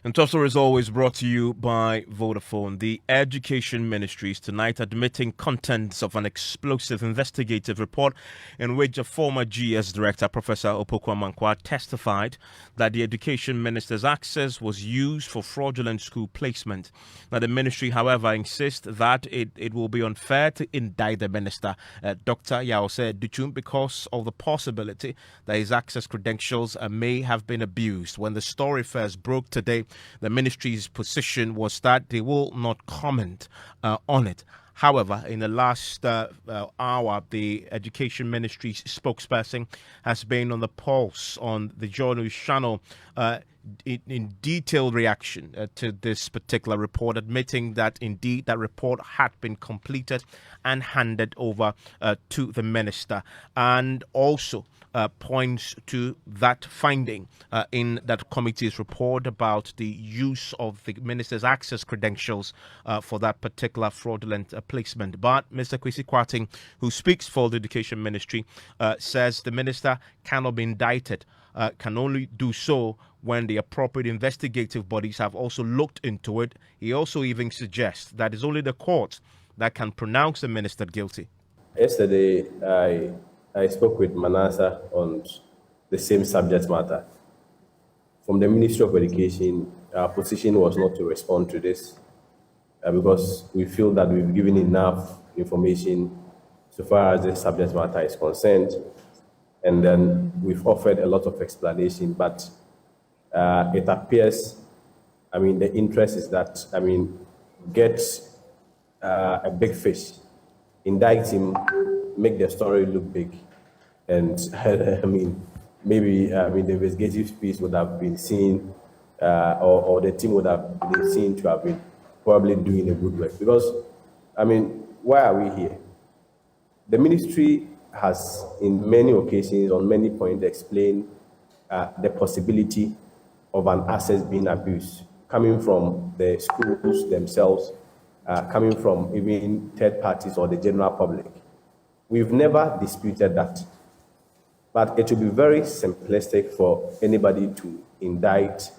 And Tussle is always brought to you by Vodafone. The Education Ministry is tonight admitting contents of an explosive investigative report in which a former GS director, Professor Opoku testified that the Education Minister's access was used for fraudulent school placement. Now, the ministry, however, insists that it will be unfair to indict the minister, Dr. Yaose Duchum, because of the possibility that his access credentials may have been abused. When the story first broke today, the ministry's position was that they will not comment on it. However, in the last hour, the Education Ministry's spokesperson has been on the pulse on the Joy News channel in detailed reaction to this particular report, admitting that indeed that report had been completed and handed over to the minister, and also points to that finding in that committee's report about the use of the minister's access credentials for that particular fraudulent placement. But Mr. Kwesi Kwarteng, who speaks for the Education Ministry, says the minister cannot be indicted, can only do so when the appropriate investigative bodies have also looked into it. He also even suggests that it's only the court that can pronounce the minister guilty. Yesterday, I spoke with Mensah on the same subject matter. From the Ministry of Education, our position was not to respond to this because we feel that we've given enough information so far as the subject matter is concerned. And then we've offered a lot of explanation, but it appears, the interest is that, get a big fish, indict him, make the story look big. And maybe the investigative piece would have been seen, or the team would have been seen to have been probably doing a good work. Because, why are we here? The ministry has, in many occasions, on many points, explained the possibility of an asset being abused, coming from the schools themselves, coming from even third parties or the general public. We've never disputed that. But it will be very simplistic for anybody to indict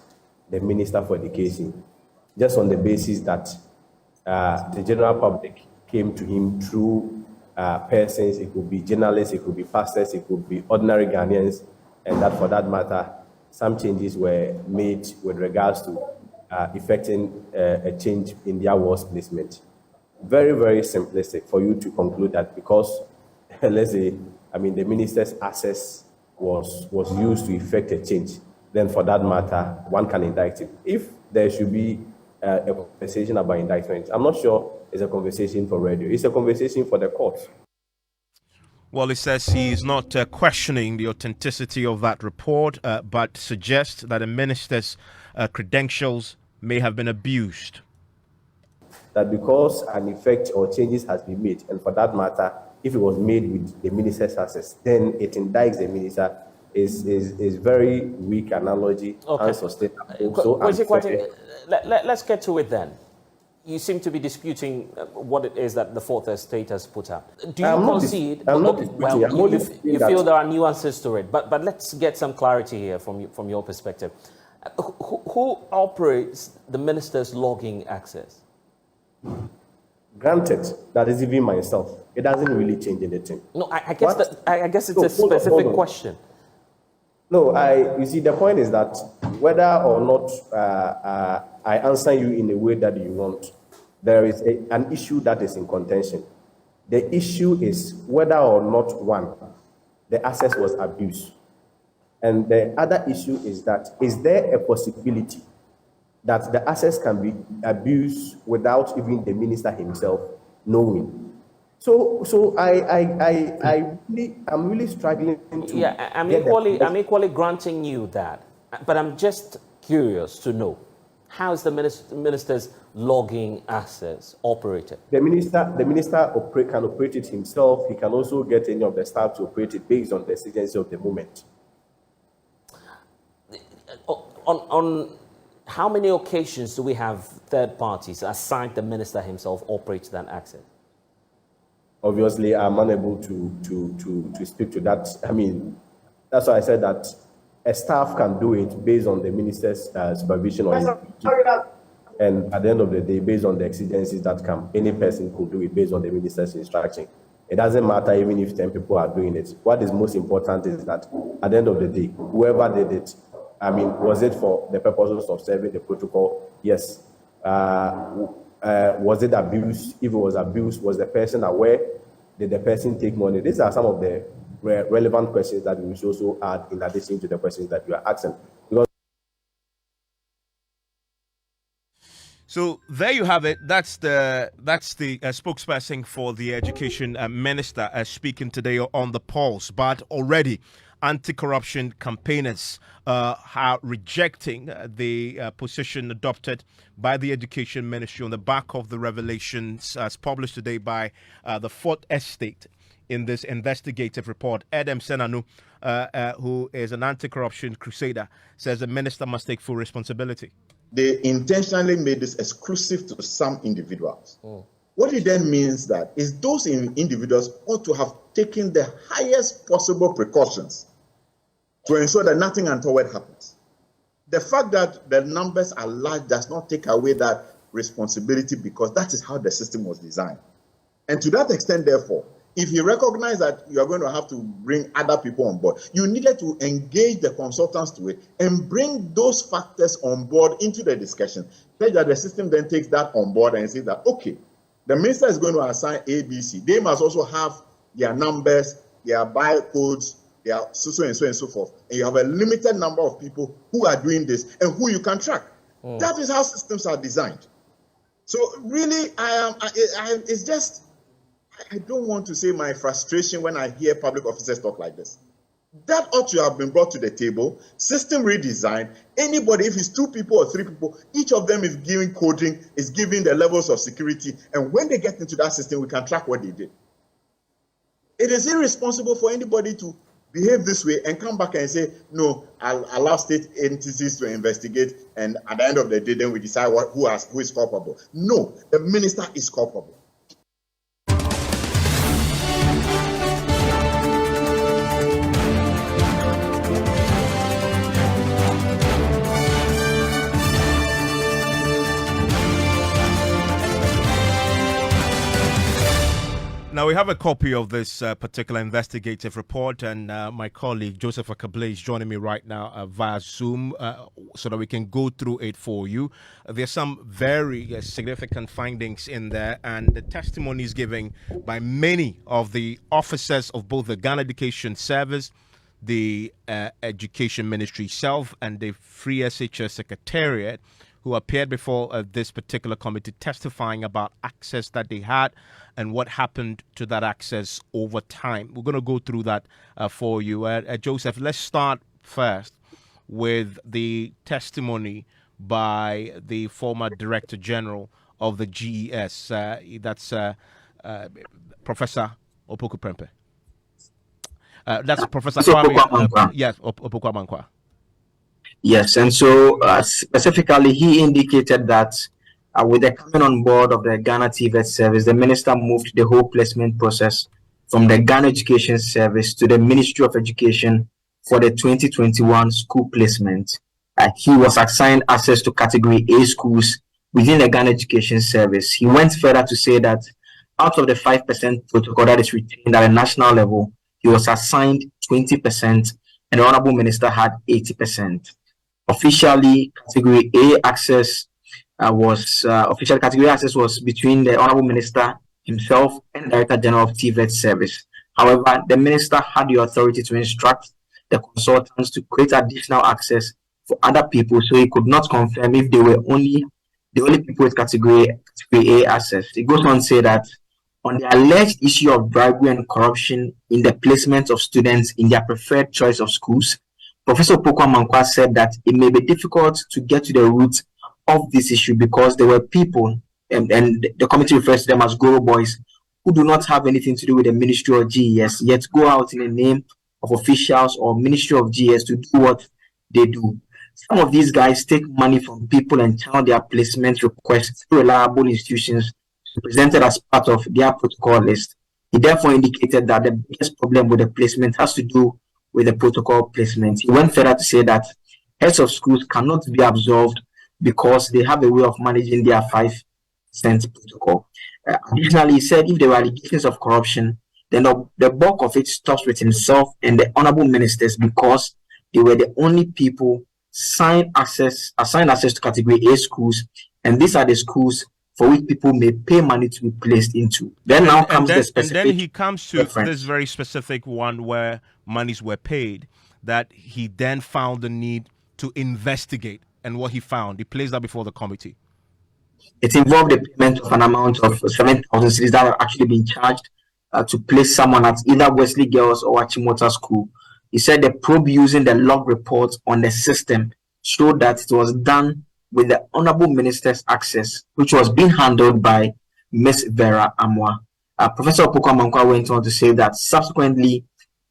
the Minister for Education just on the basis that the general public came to him through persons. It could be journalists, it could be pastors, it could be ordinary Ghanaians, and that for that matter, some changes were made with regards to effecting a change in their wards placement. Very, very simplistic for you to conclude that because, let's say, the minister's access was used to effect a change, then for that matter, one can indict him. If there should be a conversation about indictment, I'm not sure it's a conversation for radio. It's a conversation for the court. Well, he says he is not questioning the authenticity of that report, but suggests that the minister's credentials may have been abused. That because an effect or changes has been made, and for that matter, if it was made with the minister's access, then it indicts the minister is very weak analogy, okay. Unsustainable. Let's get to it then. You seem to be disputing what it is that the Fourth Estate has put out. Do you concede? You feel there are nuances to it, but let's get some clarity here from your perspective. Who operates the minister's logging access? Granted, that is even myself. It doesn't really change anything. No, I guess it's a specific question. No, you see, the point is that whether or not I answer you in a way that you want, there is an issue that is in contention. The issue is whether or not, one, the access was abused. And the other issue is that, is there a possibility that the access can be abused without even the minister himself knowing? So I'm really struggling to. Yeah, I'm equally granting you that, but I'm just curious to know, how is the minister's logging access operated? The minister can operate it himself. He can also get any of the staff to operate it based on the exigency of the moment. On how many occasions do we have third parties aside the minister himself operate that access? Obviously, I'm unable to speak to that. That's why I said that a staff can do it based on the minister's supervision or his and at the end of the day, based on the exigencies that come, any person could do it based on the minister's instruction. It doesn't matter even if 10 people are doing it. What is most important is that at the end of the day, whoever did it, was it for the purposes of serving the protocol? Yes. Was it abuse? If it was abuse, was the person aware? Did the person take money? These are some of the relevant questions that we should also add in addition to the questions that you are asking. Because so there you have it. That's the spokesperson for the education minister speaking today on the Pulse. But already, anti-corruption campaigners are rejecting the position adopted by the education ministry on the back of the revelations as published today by the Fourth Estate in this investigative report. Adam Senanu, who is an anti-corruption crusader, says the minister must take full responsibility. They intentionally made this exclusive to some individuals. What it then means that is those individuals ought to have taken the highest possible precautions to ensure that nothing untoward happens. The fact that the numbers are large does not take away that responsibility, because that is how the system was designed. And to that extent, therefore, if you recognize that you are going to have to bring other people on board, you needed to engage the consultants to it and bring those factors on board into the discussion, so that the system then takes that on board and says that, okay, the minister is going to assign ABC. They must also have their numbers, their barcodes, their so and so and so forth. And you have a limited number of people who are doing this and who you can track. That is how systems are designed. So really, it's just, I don't want to say my frustration when I hear public officers talk like this. That ought to have been brought to the table, system redesign. Anybody, if it's 2 people or 3 people, each of them is giving coding, is giving the levels of security. And when they get into that system, we can track what they did. It is irresponsible for anybody to behave this way and come back and say, no, I'll allow state entities to investigate, and at the end of the day, then we decide who is culpable. No, the minister is culpable. Now, we have a copy of this particular investigative report, and my colleague Joseph Akable is joining me right now via Zoom so that we can go through it for you. There's some very significant findings in there, and the testimonies given by many of the officers of both the Ghana Education Service, the Education Ministry itself, and the Free SHS Secretariat, who appeared before this particular committee, testifying about access that they had and what happened to that access over time. We're going to go through that for you. Joseph, let's start first with the testimony by the former Director General of the GES. That's Professor Opoku Prempeh. That's Professor Kwame. Yes, Opoku Amankwa. Yes, and so specifically, he indicated that with the coming on board of the Ghana TVET service, the minister moved the whole placement process from the Ghana Education Service to the Ministry of Education for the 2021 school placement. He was assigned access to Category A schools within the Ghana Education Service. He went further to say that out of the 5% protocol that is retained at a national level, he was assigned 20%, and the Honorable Minister had 80%. Officially, Category A access was between the Honorable Minister himself and the Director General of TVET Service. However, the Minister had the authority to instruct the consultants to create additional access for other people, so he could not confirm if they were the only people with Category A access. It goes on to say that on the alleged issue of bribery and corruption in the placement of students in their preferred choice of schools, Professor Opoku Amankwa said that it may be difficult to get to the root of this issue because there were people, and the committee refers to them as Goro boys, who do not have anything to do with the Ministry of GES, yet go out in the name of officials or Ministry of GES to do what they do. Some of these guys take money from people and channel their placement requests to reliable institutions presented as part of their protocol list. He therefore indicated that the biggest problem with the placement has to do with the protocol placement. He went further to say that heads of schools cannot be absolved because they have a way of managing their 5% protocol. Additionally, he said if there were allegations of corruption, then the bulk of it stops with himself and the honorable ministers because they were the only people assigned access to Category A schools, and these are the schools for which people may pay money to be placed into. Then now comes the specific. And then he comes to reference. this very specific one where monies were paid, that he then found the need to investigate, and what he found, he placed that before the committee. It involved the payment of an amount of 7,000 cedis that are actually being charged to place someone at either Wesley Girls or Achimota School. He said the probe using the log report on the system showed that it was done with the Honorable Minister's access, which was being handled by Ms. Vera Amwa. Professor Opoku Amankwa went on to say that subsequently,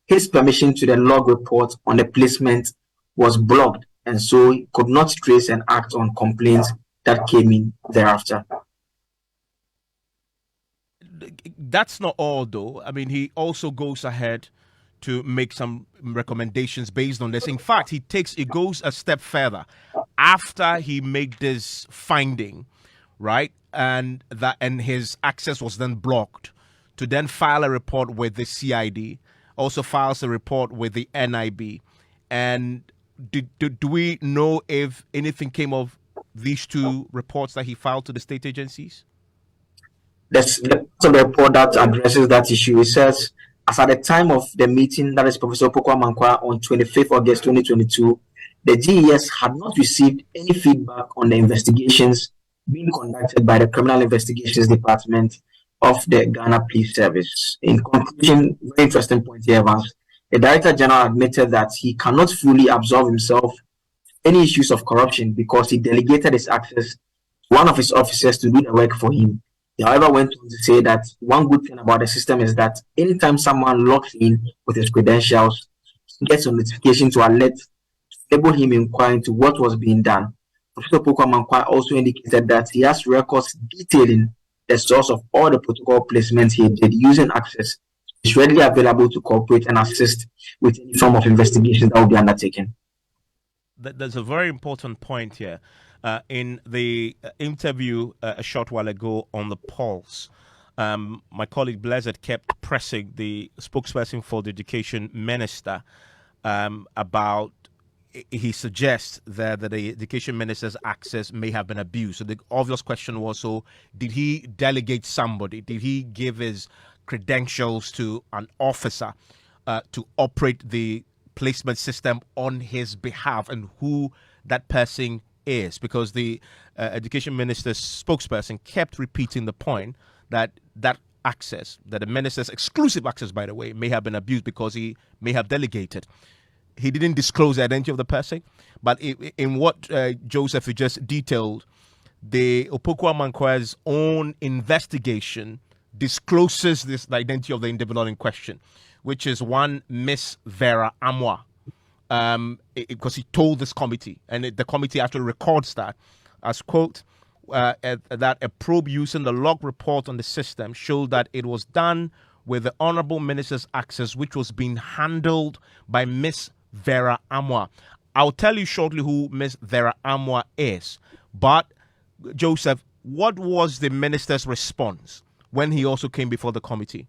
his permission to the log report on the placement was blocked, and so he could not trace and act on complaints that came in thereafter. That's not all, though. I mean, he also goes ahead to make some recommendations based on this. In fact, he goes a step further. After he made this finding, right, and his access was then blocked, to then file a report with the CID, also files a report with the NIB. And do we know if anything came of these two reports that he filed to the state agencies? There's the report that addresses that issue. It says, as at the time of the meeting, that is Professor Opoku Amankwa, on 25th August 2022, the GES had not received any feedback on the investigations being conducted by the Criminal Investigations Department of the Ghana Police Service. In conclusion, very interesting point here, Evans. The Director General admitted that he cannot fully absolve himself any issues of corruption because he delegated his access to one of his officers to do the work for him. He, however, went on to say that one good thing about the system is that anytime someone logs in with his credentials, he gets a notification to alert, to enable him inquiring into what was being done. Professor Opoku Amankwa also indicated that he has records detailing the source of all the protocol placements he did using access. Is readily available to cooperate and assist with any form of investigation that will be undertaken. There's a very important point here. In the interview a short while ago on the Pulse, my colleague Blessed kept pressing the spokesperson for the Education Minister about, he suggests that the Education Minister's access may have been abused. So the obvious question was, so did he delegate somebody? Did he give his credentials to an officer to operate the placement system on his behalf, and who that person is? Because the Education Minister's spokesperson kept repeating the point that access, that the minister's exclusive access, by the way, may have been abused because he may have delegated. He didn't disclose the identity of the person, but in what Joseph just detailed, the Opoku Amankwa's own investigation discloses the identity of the individual in question, which is one Miss Vera Amwa, because he told this committee, and the committee actually records that as, quote, that a probe using the log report on the system showed that it was done with the Honorable Minister's access, which was being handled by Miss Vera Amwa. I'll tell you shortly who Miss Vera Amwa is, but Joseph, what was the minister's response when he also came before the committee?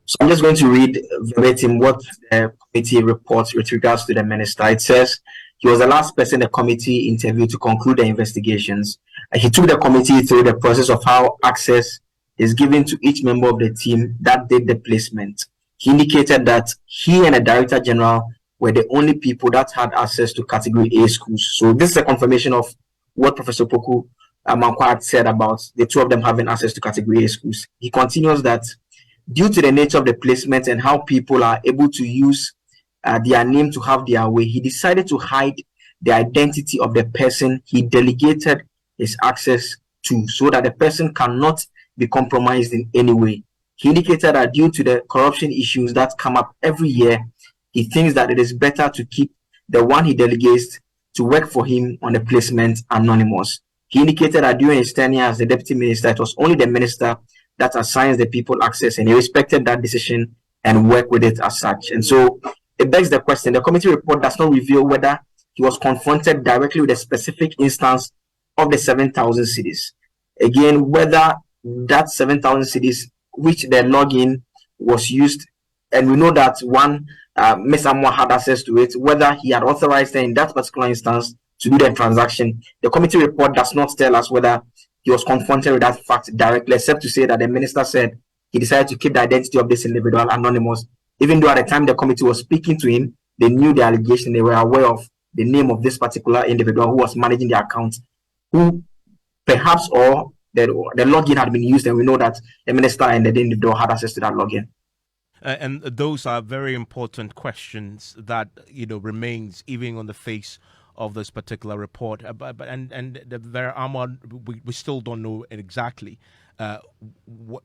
So I'm just going to read verbatim what the committee reports with regards to the minister. It says he was the last person the committee interviewed to conclude the investigations. He took the committee through the process of how access is given to each member of the team that did the placement. He indicated that he and the Director General were the only people that had access to Category A schools. So this is a confirmation of what Professor Opoku Amankwa had said about the two of them having access to Category A schools. He continues that due to the nature of the placement and how people are able to use their name to have their way, he decided to hide the identity of the person he delegated his access to so that the person cannot be compromised in any way. He indicated that due to the corruption issues that come up every year, he thinks that it is better to keep the one he delegates to work for him on the placement anonymous. He indicated that during his tenure as the deputy minister, it was only the minister that assigns the people access, and he respected that decision and worked with it as such. And so it begs the question. The committee report does not reveal whether he was confronted directly with a specific instance of the 7,000 cities. Again, whether that 7,000 cities, which the login was used, and we know that one, Mr. Moore had access to it, whether he had authorized her in that particular instance to do the transaction. The committee report does not tell us whether he was confronted with that fact directly, except to say that the minister said he decided to keep the identity of this individual anonymous, even though at the time the committee was speaking to him, they knew the allegation, they were aware of the name of this particular individual who was managing the account, who perhaps or the login had been used, and we know that the minister and the individual had access to that login. And those are very important questions that remains even on the face of this particular report. And there are we still don't know exactly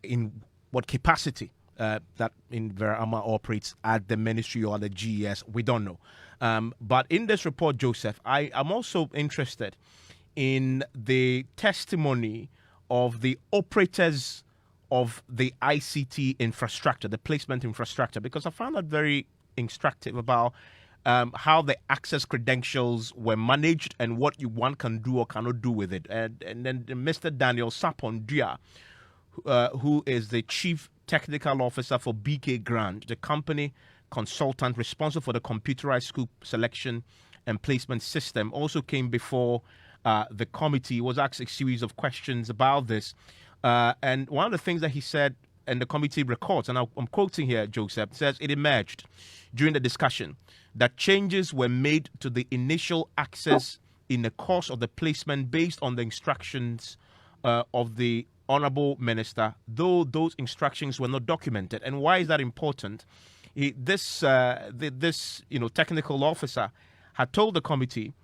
in what capacity that in Verama operates at the ministry or the GES. We don't know. But in this report, Joseph, I am also interested in the testimony of the operators of the ICT infrastructure, the placement infrastructure, because I found that very instructive about how the access credentials were managed and what one can do or cannot do with it. And then Mr. Daniel Sapondua, who is the Chief Technical Officer for BK Grant, the company consultant responsible for the computerized school selection and placement system, also came before the committee. He was asked a series of questions about this. And one of the things that he said, and the committee records, and I'm quoting here, Joseph, says it emerged during the discussion that changes were made to the initial access in the course of the placement based on the instructions of the Honorable Minister, though those instructions were not documented. And why is that important? This technical officer had told the committee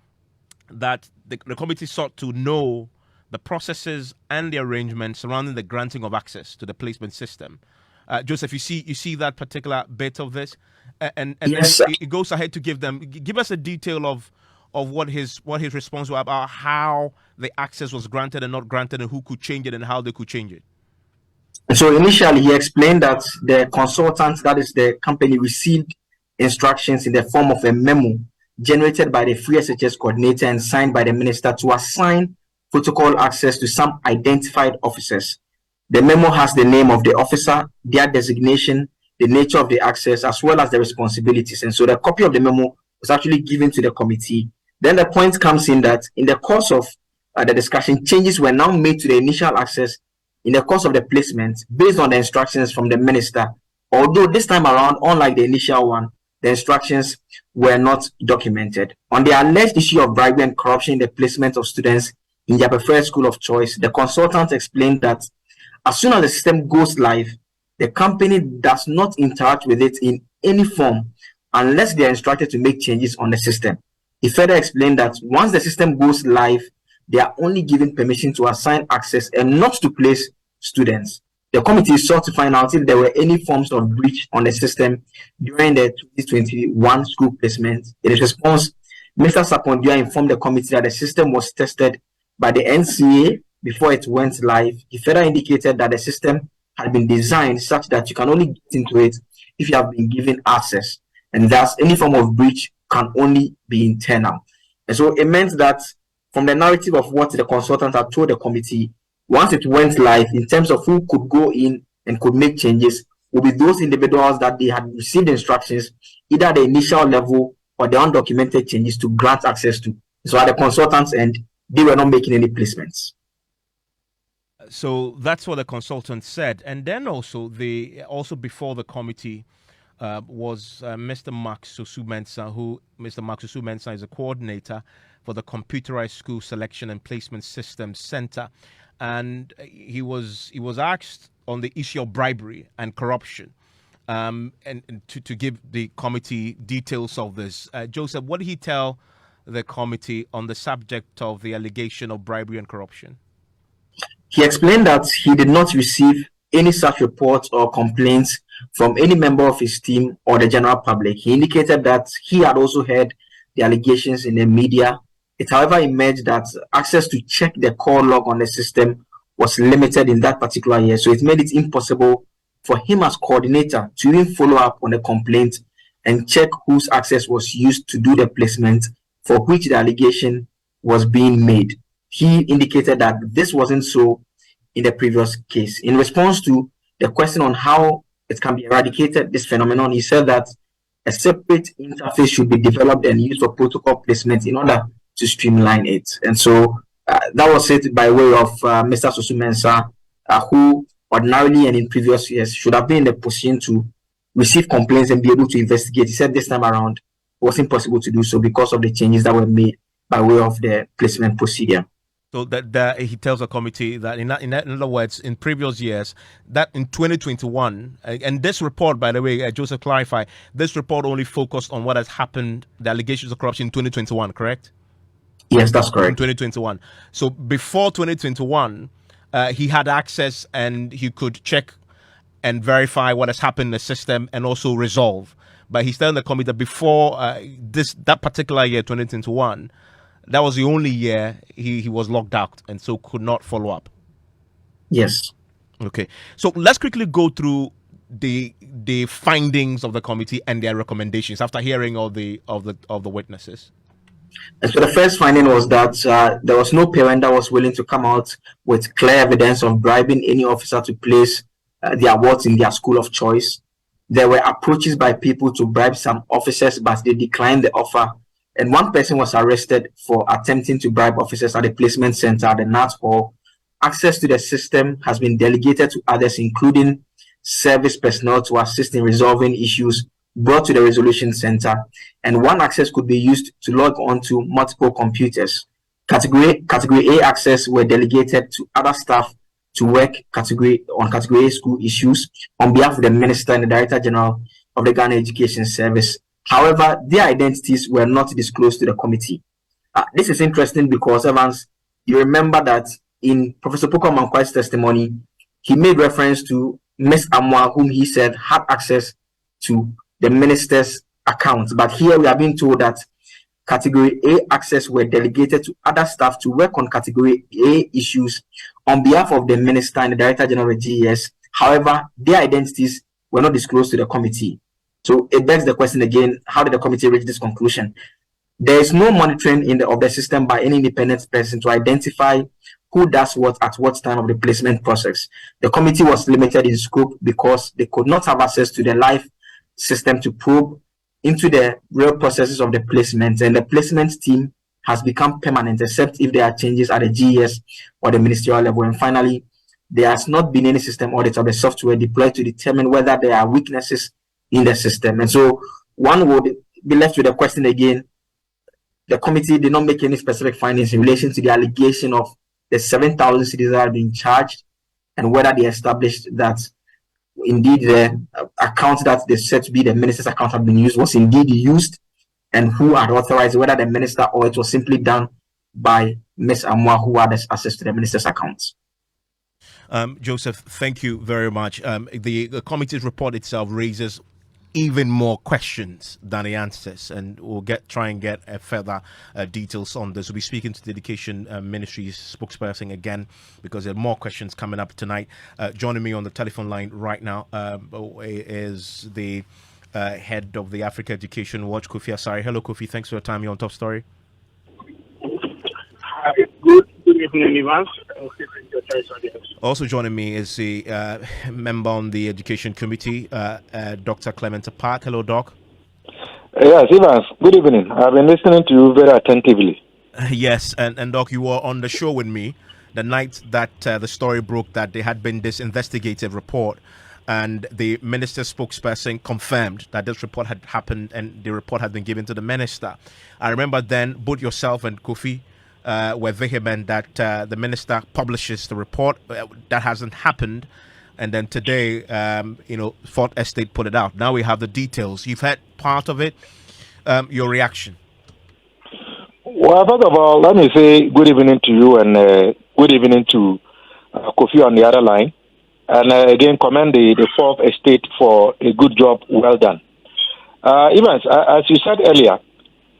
that the committee sought to know the processes and the arrangements surrounding the granting of access to the placement system. Joseph, you see that particular bit of this, and yes, then it goes ahead to give us a detail of what his response was about how the access was granted and not granted, and who could change it and how they could change it. So initially, he explained that the consultant, that is the company, received instructions in the form of a memo generated by the Free SHS coordinator and signed by the minister to assign protocol access to some identified officers. The memo has the name of the officer, their designation, the nature of the access, as well as the responsibilities. And so the copy of the memo was actually given to the committee. Then the point comes in that in the course of the discussion, changes were now made to the initial access in the course of the placement based on the instructions from the minister. Although this time around, unlike the initial one, the instructions were not documented. On the alleged issue of bribery and corruption in the placement of students in their preferred school of choice, the consultant explained that as soon as the system goes live, the company does not interact with it in any form unless they are instructed to make changes on the system. He further explained that once the system goes live, they are only given permission to assign access and not to place students. The committee sought to find out if there were any forms of breach on the system during the 2021 school placement. In his response, Mr. Sapondua informed the committee that the system was tested by the NCA before it went live. He further indicated that the system had been designed such that you can only get into it if you have been given access, and thus any form of breach can only be internal. And so it meant that from the narrative of what the consultant had told the committee, once it went live, in terms of who could go in and could make changes, will be those individuals that they had received instructions, either at the initial level or the undocumented changes to grant access to. So at the consultant's end, they were not making any placements. So that's what the consultant said. And then also before the committee was Mr. Mr. Mark Susu Mensah is a coordinator for the Computerized School Selection and Placement Systems Center. And he was asked on the issue of bribery and corruption, and to give the committee details of this. Joseph, what did he tell the committee on the subject of the allegation of bribery and corruption? He explained that he did not receive any such reports or complaints from any member of his team or the general public. He indicated that he had also heard the allegations in the media. It, however, emerged that access to check the call log on the system was limited in that particular year. So it made it impossible for him as coordinator to even follow up on the complaint and check whose access was used to do the placement for which the allegation was being made. He indicated that this wasn't so in the previous case. In response to the question on how it can be eradicated, this phenomenon, he said that a separate interface should be developed and used for protocol placement in order to streamline it. And so that was it by way of Mr. Susu Mensah, who ordinarily and in previous years should have been in the position to receive complaints and be able to investigate. He said this time around it was impossible to do so because of the changes that were made by way of the placement procedure. So that he tells the committee that in other words, in previous years, that in 2021, and this report, by the way, Joseph clarify, this report only focused on what has happened, the allegations of corruption in 2021, correct? Yes, that's correct. In 2021. So before 2021, he had access and he could check and verify what has happened in the system and also resolve. But he's telling the committee that before that particular year, 2021, that was the only year he was locked out and so could not follow up. Yes. Okay. So let's quickly go through the findings of the committee and their recommendations after hearing all the witnesses. And so the first finding was that there was no parent that was willing to come out with clear evidence of bribing any officer to place the awards in their school of choice. There were approaches by people to bribe some officers, but they declined the offer. And one person was arrested for attempting to bribe officers at the placement center at the Nat Hall. Access to the system has been delegated to others, including service personnel, to assist in resolving issues brought to the resolution center. And one access could be used to log on to multiple computers. Category A access were delegated to other staff to work on Category A school issues on behalf of the Minister and the Director General of the Ghana Education Service. However, their identities were not disclosed to the committee. This is interesting because, Evans, you remember that in Professor Poku Amankwai's testimony, he made reference to Ms. Amwa, whom he said had access to the minister's accounts. But here we are being told that Category A access were delegated to other staff to work on Category A issues on behalf of the Minister and the Director General of the GES. However, their identities were not disclosed to the committee. So it begs the question again, how did the committee reach this conclusion? There is no monitoring of the system by any independent person to identify who does what at what time of the placement process. The committee was limited in scope because they could not have access to the live system to probe into the real processes of the placement, and the placement team has become permanent except if there are changes at the GES or the ministerial level. And finally, there has not been any system audit of the software deployed to determine whether there are weaknesses in the system. And so one would be left with a question again. The committee did not make any specific findings in relation to the allegation of the 7,000 citizens that are being charged and whether they established that indeed the account that they said to be the minister's account had been used was indeed used, and who had authorized, whether the minister or it was simply done by Ms. Amwa, who had access to the minister's accounts. Joseph, thank you very much. The committee's report itself raises even more questions than the answers, and we'll try and get further details on this. We'll be speaking to the Education Ministry's spokesperson again because there are more questions coming up tonight. Joining me on the telephone line right now is the head of the Africa Education Watch, Kofi Asare. Hello, Kofi. Thanks for your time. You're on Top Story. Hi, good evening, Evans. Also joining me is the member on the Education Committee, Dr. Clement Park. Hello, Doc. Yes, Evans. Good evening. I've been listening to you very attentively. Yes, and Doc, you were on the show with me the night that the story broke that there had been this investigative report, and the minister's spokesperson confirmed that this report had happened and the report had been given to the minister. I remember then both yourself and Kofi were vehement that the minister publishes the report. That hasn't happened. And then today, Fort Estate put it out. Now we have the details. You've had part of it. Your reaction? Well, first of all, let me say good evening to you and good evening to Kofi on the other line. And again, commend the Fourth Estate for a good job. Well done. Evans, as you said earlier,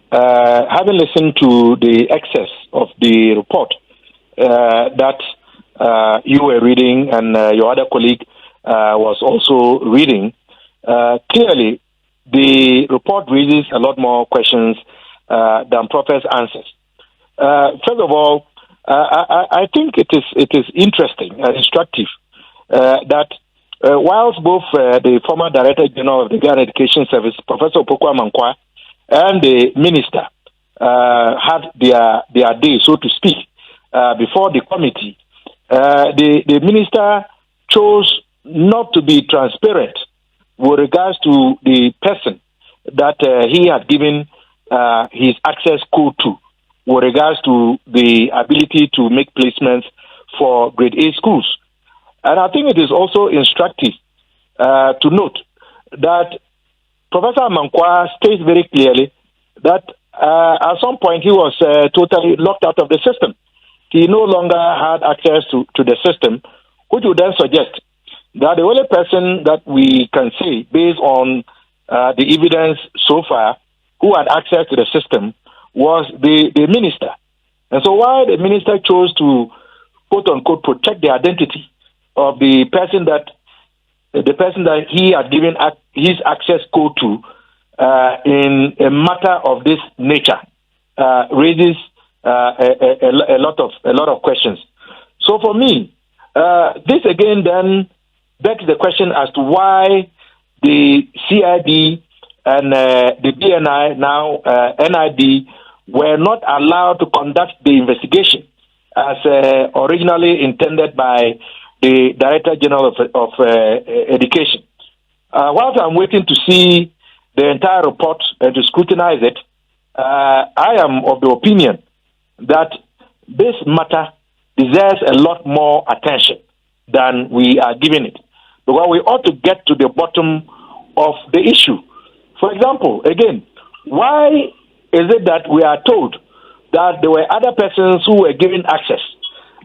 having listened to the excess of the report that you were reading and your other colleague was also reading, clearly the report raises a lot more questions than proper answers. First of all, I think it is interesting and instructive that whilst both the former Director General of the Ghana Education Service, Professor Boku, and the Minister had their day, so to speak, before the committee, the Minister chose not to be transparent with regards to the person that he had given his access code to, with regards to the ability to make placements for grade A schools. And I think it is also instructive to note that Professor Mankwa states very clearly that at some point he was totally locked out of the system. He no longer had access to the system, which would then suggest that the only person that we can see, based on the evidence so far, who had access to the system was the minister. And so while the minister chose to, quote-unquote, protect the identity of the person that he had given his access code to in a matter of this nature, raises a lot of questions. So for me, this again then begs the question as to why the CID and the BNI, now NID, were not allowed to conduct the investigation as originally intended by the Director General of Education. Whilst I'm waiting to see the entire report and to scrutinize it, I am of the opinion that this matter deserves a lot more attention than we are giving it, because we ought to get to the bottom of the issue. For example, again, why is it that we are told that there were other persons who were given access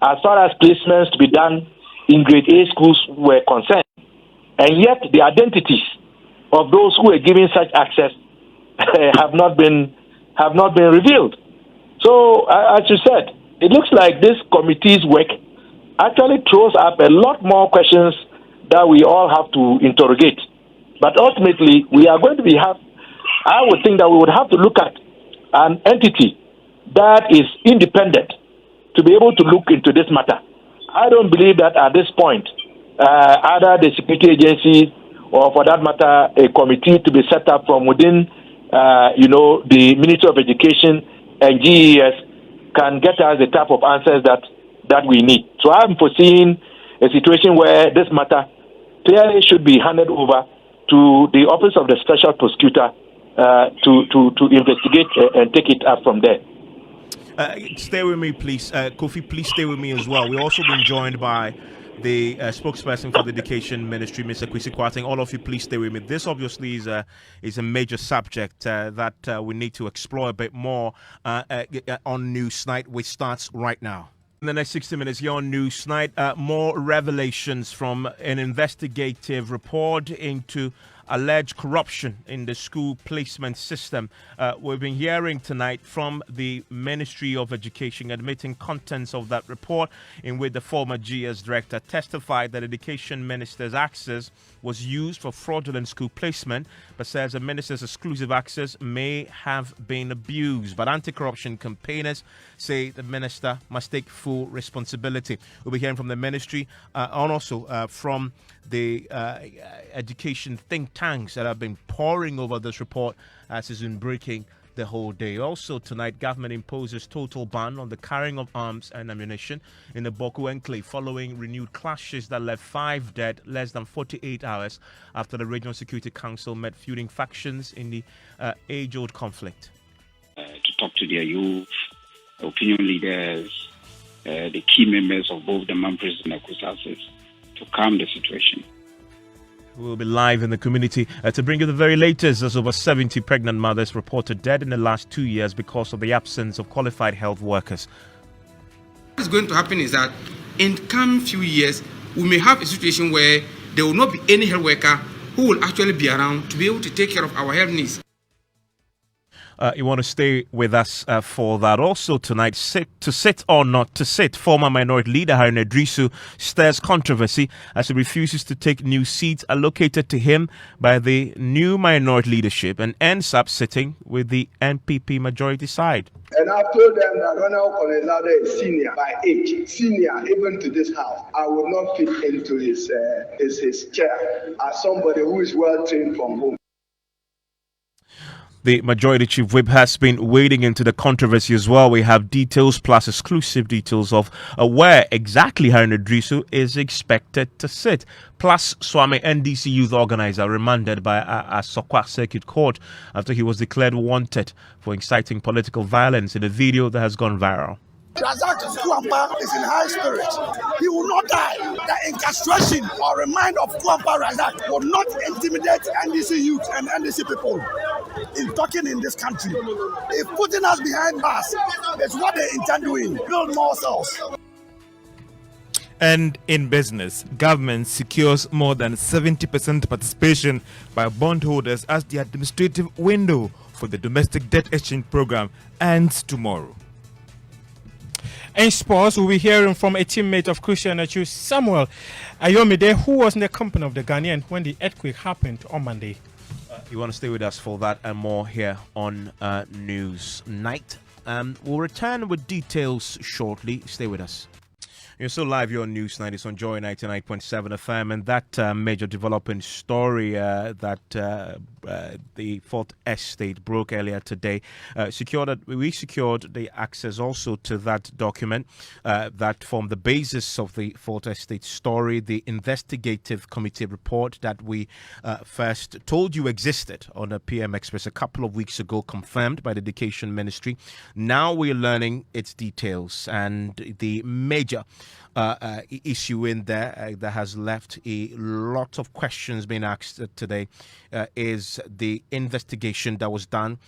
as far as placements to be done in grade A schools were concerned, and yet the identities of those who were given such access have not been revealed? So, as you said, it looks like this committee's work actually throws up a lot more questions that we all have to interrogate. But ultimately, we are going to I would think that we would have to look at an entity that is independent to be able to look into this matter. I don't believe that at this point, either the security agencies or, for that matter, a committee to be set up from within, the Ministry of Education and GES can get us the type of answers that we need. So I'm foreseeing a situation where this matter clearly should be handed over to the Office of the Special Prosecutor to investigate and take it up from there. Stay with me, please. Kofi, please stay with me as well. We're also being joined by the spokesperson for the Education Ministry, Mr. Kwesi Kwarteng. All of you, please stay with me. This obviously is a major subject that we need to explore a bit more on Newsnight, which starts right now. In the next 60 minutes here on Newsnight, more revelations from an investigative report into alleged corruption in the school placement system. We've been hearing tonight from the Ministry of Education admitting contents of that report, in which the former GS director testified that Education Minister's access was used for fraudulent school placement, but says the minister's exclusive access may have been abused. But anti-corruption campaigners say the minister must take full responsibility. We'll be hearing from the ministry and also from the education think tanks that have been poring over this report as it's been breaking the whole day. Also tonight, government imposes total ban on the carrying of arms and ammunition in the Boku enclave following renewed clashes that left 5 dead less than 48 hours after the Regional Security Council met feuding factions in the age-old conflict. To talk to their youth, opinion leaders, the key members of both the Mampres and the Kusases to calm the situation. We'll be live in the community to bring you the very latest, as over 70 pregnant mothers reported dead in the last 2 years because of the absence of qualified health workers. What is going to happen is that in the coming few years, we may have a situation where there will not be any health worker who will actually be around to be able to take care of our health needs. You want to stay with us for that. Also tonight, to sit or not to sit, former minority leader Harun Idrisu stirs controversy as he refuses to take new seats allocated to him by the new minority leadership and ends up sitting with the NPP majority side. And I told them that Honorable Konezade is senior by age, senior even to this house. I will not fit into his chair as somebody who is well trained from home. The majority chief whip has been wading into the controversy as well. We have details plus exclusive details of where exactly Harun Idrisu is expected to sit. Plus, Swami NDC youth organizer remanded by a Sokwa Circuit Court after he was declared wanted for inciting political violence in a video that has gone viral. Razak Kwampa is in high spirit. He will not die. The incastration or remind of Kwampa Razak will not intimidate NDC youth and NDC people in talking in this country. If putting us behind bars is what they intend doing, build more cells. And in business, government secures more than 70% participation by bondholders as the administrative window for the domestic debt exchange program ends tomorrow. In sports, we'll be hearing from a teammate of Christian Achu, Samuel Ayomide, who was in the company of the Ghanaian when the earthquake happened on Monday. You want to stay with us for that and more here on News Night. We'll return with details shortly. Stay with us. You're still live here on News Night. It's on Joy 99.7 FM. And that major developing story that the Fourth Estate broke earlier today, we secured the access also to that document that formed the basis of the Fourth Estate story, the investigative committee report that we first told you existed on the PM Express a couple of weeks ago, confirmed by the Education Ministry. Now we're learning its details, and the major issue in there that has left a lot of questions being asked today is the investigation that was done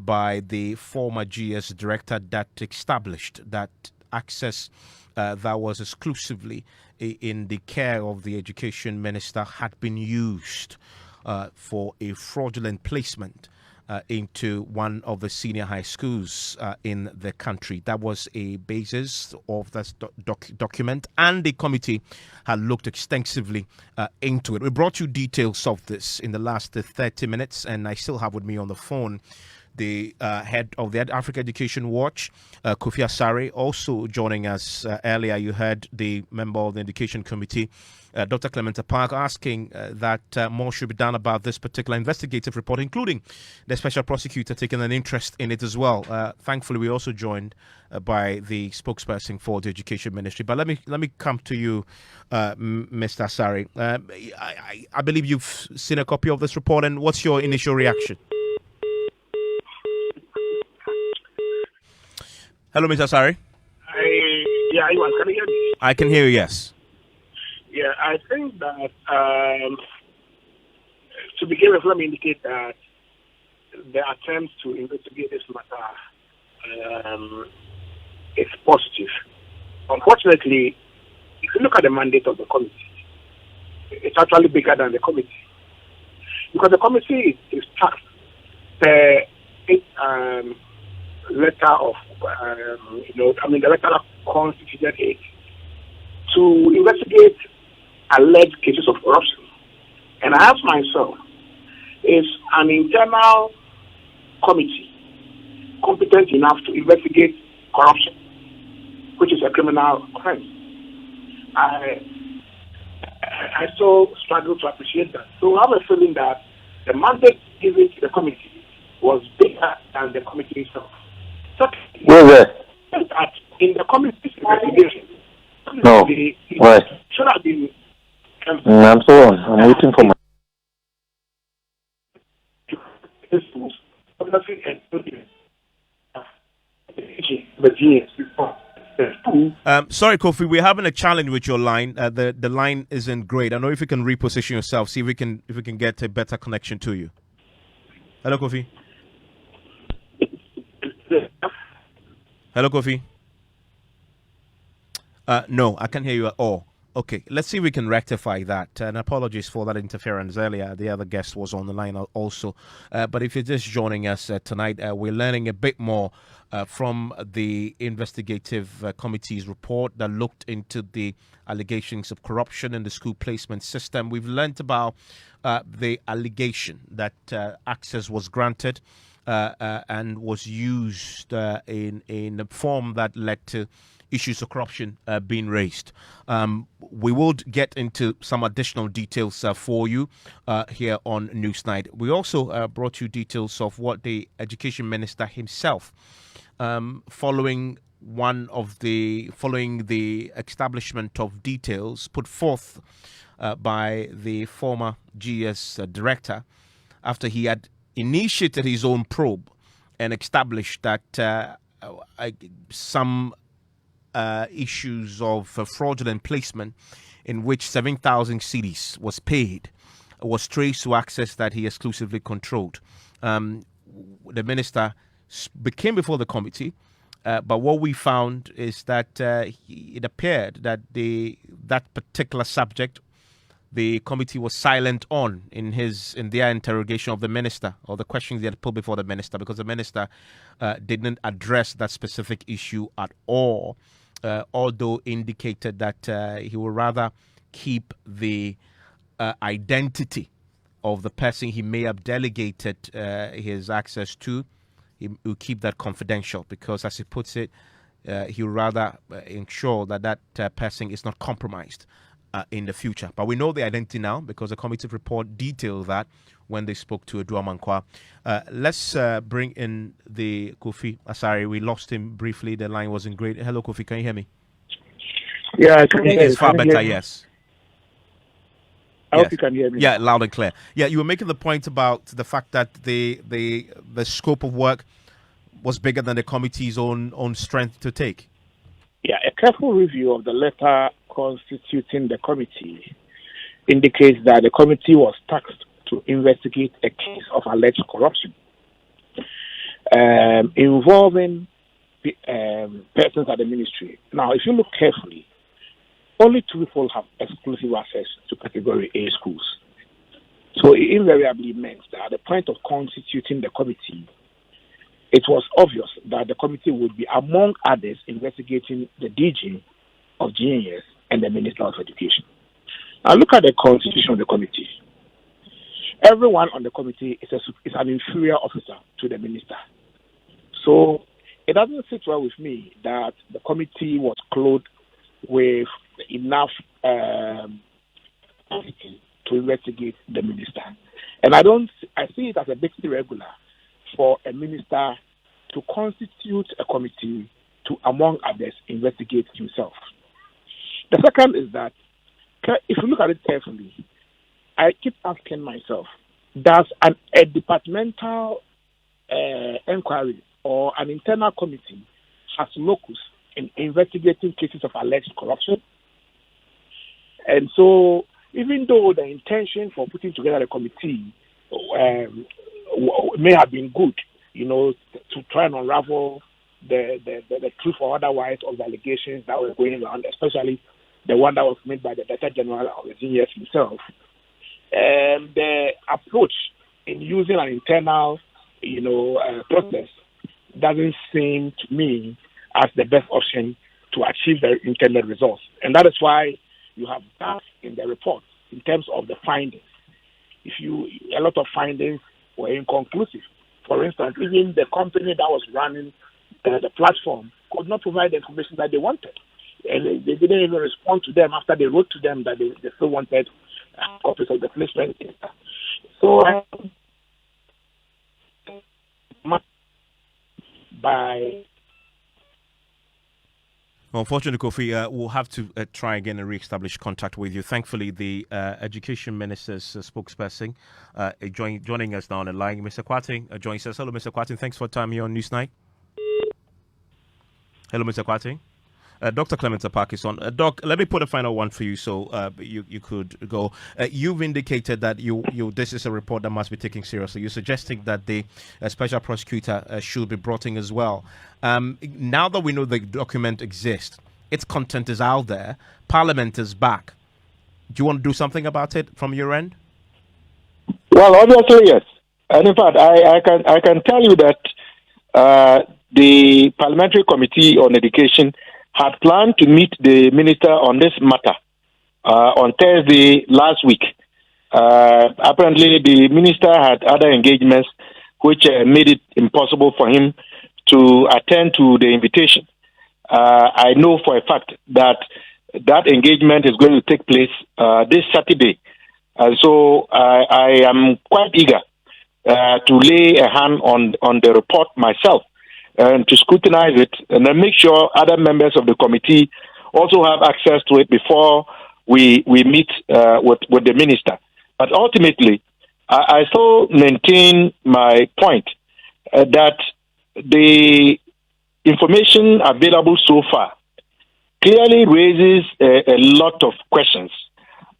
by the former GS director that established that access that was exclusively in the care of the Education Minister had been used for a fraudulent placement into one of the senior high schools in the country. That was a basis of this document, and the committee had looked extensively into it. We brought you details of this in the last 30 minutes, and I still have with me on the phone the head of the Africa Education Watch, Kofi Asare, also joining us earlier. You heard the member of the Education Committee, Dr. Clement Park, asking that more should be done about this particular investigative report, including the special prosecutor taking an interest in it as well. Thankfully, we also joined by the spokesperson for the Education Ministry. But let me come to you, Mr. Asare. I believe you've seen a copy of this report, and what's your initial reaction? Hello, Mr. Asare. Yeah, Iwan, can you hear me? I can hear you, yes. Yeah, I think that to begin with, let me indicate that the attempt to investigate this matter is positive. Unfortunately, if you look at the mandate of the committee, it's actually bigger than the committee. Because the committee is tasked the letter of, the letter that constituted it to investigate alleged cases of corruption. And I ask myself, is an internal committee competent enough to investigate corruption, which is a criminal offense? I so struggle to appreciate that. So I have a feeling that the mandate given to the committee was bigger than the committee itself. In the committee's investigation, no. Why? Should have been. I'm so on. I'm waiting for my. Sorry, Kofi, we're having a challenge with your line. The line isn't great. I know if you can reposition yourself, see if we can get a better connection to you. Hello, Kofi. Hello, Kofi. No, I can't hear you at all. Okay, let's see if we can rectify that. And apologies for that interference earlier. The other guest was on the line also. But if you're just joining us tonight, we're learning a bit more from the investigative committee's report that looked into the allegations of corruption in the school placement system. We've learned about the allegation that access was granted and was used in a form that led to issues of corruption being raised. We will get into some additional details for you here on Newsnight. We also brought you details of what the Education Minister himself, following the establishment of details put forth by the former GS director, after he had initiated his own probe and established that some issues of fraudulent placement in which 7,000 cedis was paid was traced to access that he exclusively controlled. The minister became before the committee, but what we found is that it appeared that that particular subject the committee was silent on in their interrogation of the minister, or the questions they had put before the minister, because the minister didn't address that specific issue at all. Although indicated that he would rather keep the identity of the person he may have delegated his access to, he will keep that confidential, because, as he puts it, he would rather ensure that person is not compromised in the future. But we know the identity now, because the committee report detailed that when they spoke to Edua Mankwa. Let's bring in the Kofi. Sorry, we lost him briefly. The line wasn't great. Hello, Kofi. Can you hear me? Yeah, I can hear you. It's far better, yes. I hope you can hear me. Yeah, loud and clear. Yeah, you were making the point about the fact that the scope of work was bigger than the committee's own strength to take. Yeah, a careful review of the letter constituting the committee indicates that the committee was tasked to investigate a case of alleged corruption involving persons at the ministry. Now, if you look carefully, only 2 people have exclusive access to Category A schools. So it invariably meant that at the point of constituting the committee, it was obvious that the committee would be, among others, investigating the DG of GNS and the Minister of Education. Now look at the constitution of the committee. Everyone on the committee is an inferior officer to the minister. So it doesn't sit well with me that the committee was clothed with enough to investigate the minister. And I see it as a bit irregular for a minister to constitute a committee to, among others, investigate himself. The second is that, if you look at it carefully, I keep asking myself, does a departmental inquiry or an internal committee has locus in investigating cases of alleged corruption? And so, even though the intention for putting together a committee may have been good, to try and unravel the truth or otherwise of the allegations that were going on, especially the one that was made by the Director General of the GS himself, the approach in using an internal, process doesn't seem to me as the best option to achieve the intended results. And that is why you have that in the report in terms of the findings. A lot of findings were inconclusive. For instance, even the company that was running the platform could not provide the information that they wanted. And they didn't even respond to them after they wrote to them that they still wanted copies of the placement. So, unfortunately, Kofi, we'll have to try again and re-establish contact with you. Thankfully, the Education Minister's spokesperson joining us now on the line, Mr. Kwating, joins us. Hello, Mr. Kwating. Thanks for your time here on Newsnight. Hello, Mr. Kwating. Dr. Clement Park is on. Doc, let me put a final one for you so you could go. You've indicated that this is a report that must be taken seriously. You're suggesting that the special prosecutor should be brought in as well. Now that we know the document exists, its content is out there. Parliament is back. Do you want to do something about it from your end? Well, obviously, yes. And in fact, I can tell you that the Parliamentary Committee on Education had planned to meet the minister on this matter on Thursday last week. Apparently, the minister had other engagements which made it impossible for him to attend to the invitation. I know for a fact that engagement is going to take place this Saturday. So I am quite eager to lay a hand on the report myself and to scrutinize it and then make sure other members of the committee also have access to it before we meet with the minister. But ultimately, I still maintain my point that the information available so far clearly raises a lot of questions.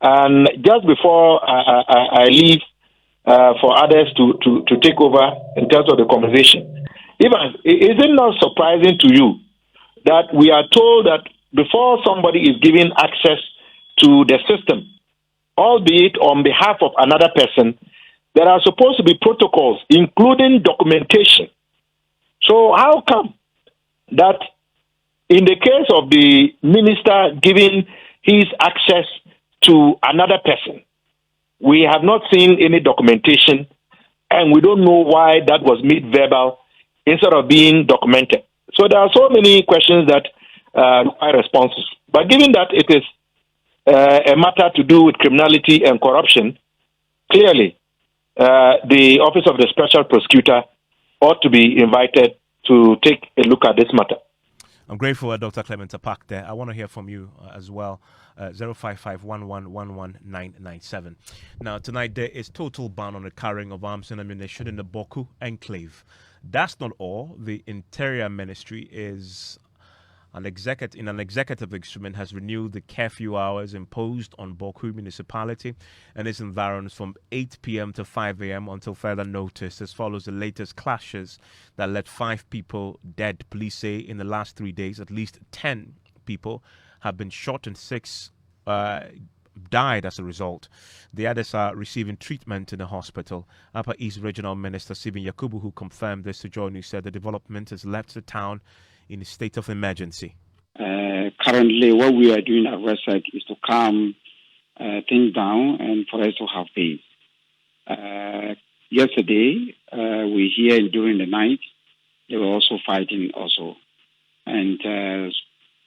And just before I leave for others to take over in terms of the conversation, Ivan, is it not surprising to you that we are told that before somebody is given access to the system, albeit on behalf of another person, there are supposed to be protocols, including documentation. So how come that in the case of the minister giving his access to another person, we have not seen any documentation, and we don't know why that was made verbal instead of being documented? So there are so many questions that require responses. But given that it is a matter to do with criminality and corruption, clearly the Office of the Special Prosecutor ought to be invited to take a look at this matter. I'm grateful, Dr. Clement Apak there. I want to hear from you as well. 055-1111-997. Now, tonight there is total ban on the carrying of arms and ammunition in the Boku enclave. That's not all. The Interior Ministry is in an executive instrument has renewed the curfew hours imposed on Boku municipality and its environs from 8 p.m. to 5 a.m. until further notice. This follows the latest clashes that led 5 people dead. Police say in the last 3 days, at least 10 people have been shot and 6 died as a result. The others are receiving treatment in the hospital. Upper East Regional Minister Stephen Yakubu, who confirmed this to Joy News, said the development has left the town in a state of emergency. Currently, what we are doing at Westside is to calm things down and for us to have peace. Yesterday, we hear during the night, they were also fighting also. And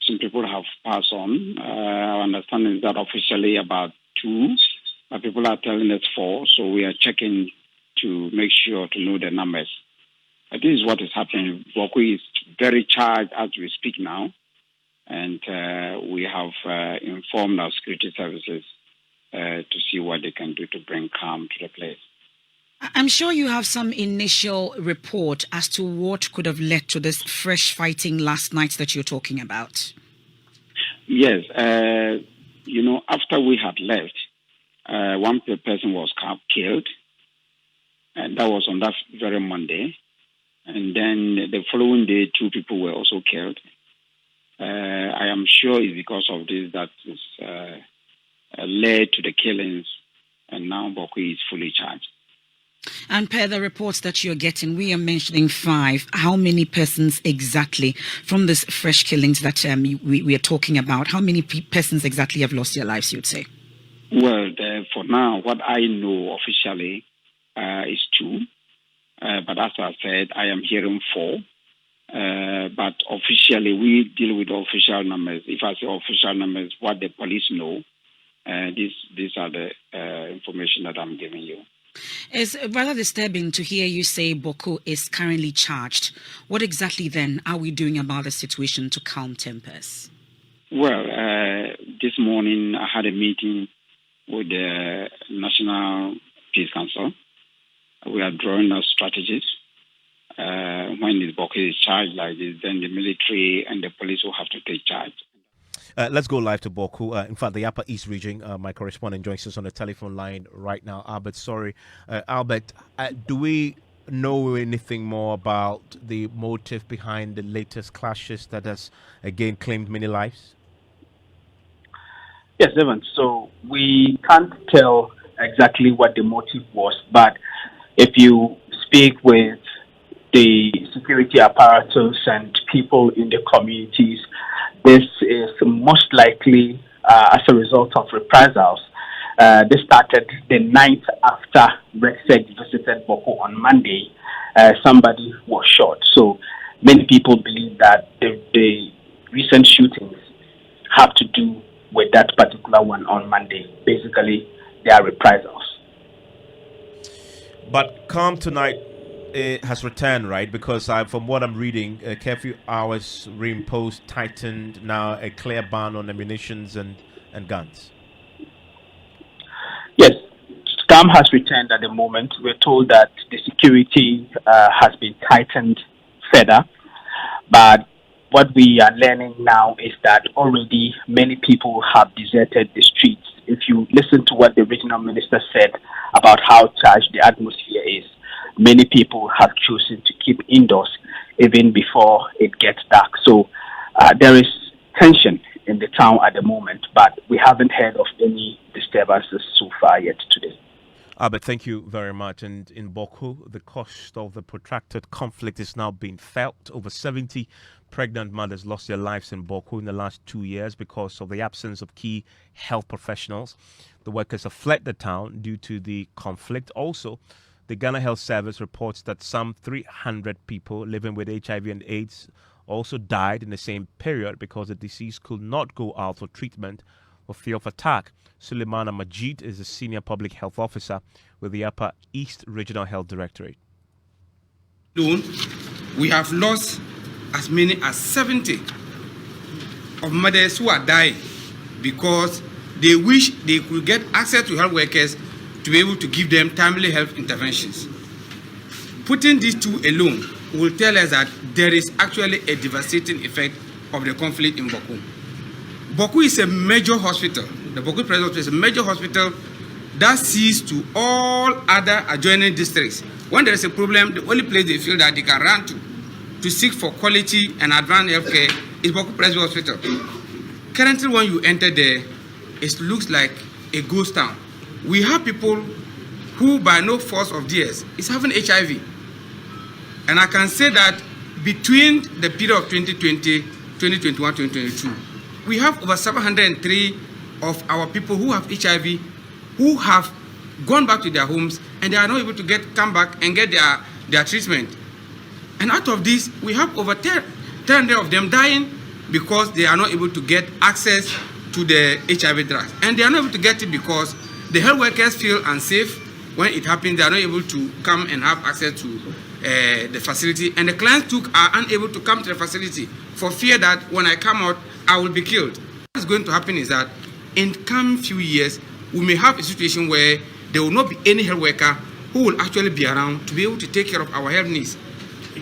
some people have passed on. Our understanding is that officially about 2, but people are telling us 4, so we are checking to make sure to know the numbers. But this is what is happening. Boku is very charged as we speak now, and we have informed our security services to see what they can do to bring calm to the place. I'm sure you have some initial report as to what could have led to this fresh fighting last night that you're talking about. Yes. After we had left, one person was killed, and that was on that very Monday. And then the following day, 2 people were also killed. I am sure it's because of this that is led to the killings, and now Boku is fully charged. And per the reports that you're getting, we are mentioning 5. How many persons exactly from this fresh killings that we are talking about? How many persons exactly have lost their lives, you'd say? Well, for now, what I know officially is 2. But as I said, I am hearing 4. But officially, we deal with official numbers. If I say official numbers, what the police know, these are the information that I'm giving you. It's rather disturbing to hear you say Boku is currently charged. What exactly then are we doing about the situation to calm tempers? Well, this morning I had a meeting with the National Peace Council. We are drawing our strategies. When this Boku is charged like this, then the military and the police will have to take charge. Let's go live to Boku. In fact, the Upper East region, my correspondent joins us on the telephone line right now. Albert, sorry. Albert, do we know anything more about the motive behind the latest clashes that has again claimed many lives? Yes, Evan. So we can't tell exactly what the motive was, but if you speak with the security apparatus and people in the communities, this is most likely as a result of reprisals. This started the night after Rexeg visited Boku on Monday. Somebody was shot. So many people believe that the recent shootings have to do with that particular one on Monday. Basically, they are reprisals. But calm tonight has returned, right? Because from what I'm reading, curfew hours reimposed, tightened, now a clear ban on ammunitions and guns. Yes, calm has returned at the moment. We're told that the security has been tightened further, but what we are learning now is that already many people have deserted the streets. If you listen to what the regional minister said about how charged the atmosphere is, many people have chosen to keep indoors even before it gets dark. So there is tension in the town at the moment, but we haven't heard of any disturbances so far yet today. Albert, thank you very much. And in Boku, the cost of the protracted conflict is now being felt. Over 70 pregnant mothers lost their lives in Boku in the last 2 years because of the absence of key health professionals. The workers have fled the town due to the conflict. Also, the Ghana Health Service reports that some 300 people living with HIV and AIDS also died in the same period because the disease could not go out for treatment for fear of attack. Suleimana Majid is a senior public health officer with the Upper East Regional Health Directorate. We have lost as many as 70 of mothers who are dying because they wish they could get access to health workers to be able to give them timely health interventions. Putting these two alone will tell us that there is actually a devastating effect of the conflict in Boku. Boku is a major hospital. The Boku President is a major hospital that sees to all other adjoining districts. When there is a problem, the only place they feel that they can run to seek for quality and advanced healthcare is Boku President Hospital. Currently, when you enter there, it looks like a ghost town. We have people who, by no force of theirs, is having HIV. And I can say that between the period of 2020, 2021, 2022, we have over 703 of our people who have HIV who have gone back to their homes and they are not able to come back and get their treatment. And out of this, we have over 300 of them dying because they are not able to get access to the HIV drugs. And they are not able to get it because the health workers feel unsafe when it happens. They are not able to come and have access to the facility. And the clients are unable to come to the facility for fear that when I come out, I will be killed. What is going to happen is that in coming few years, we may have a situation where there will not be any health worker who will actually be around to be able to take care of our health needs.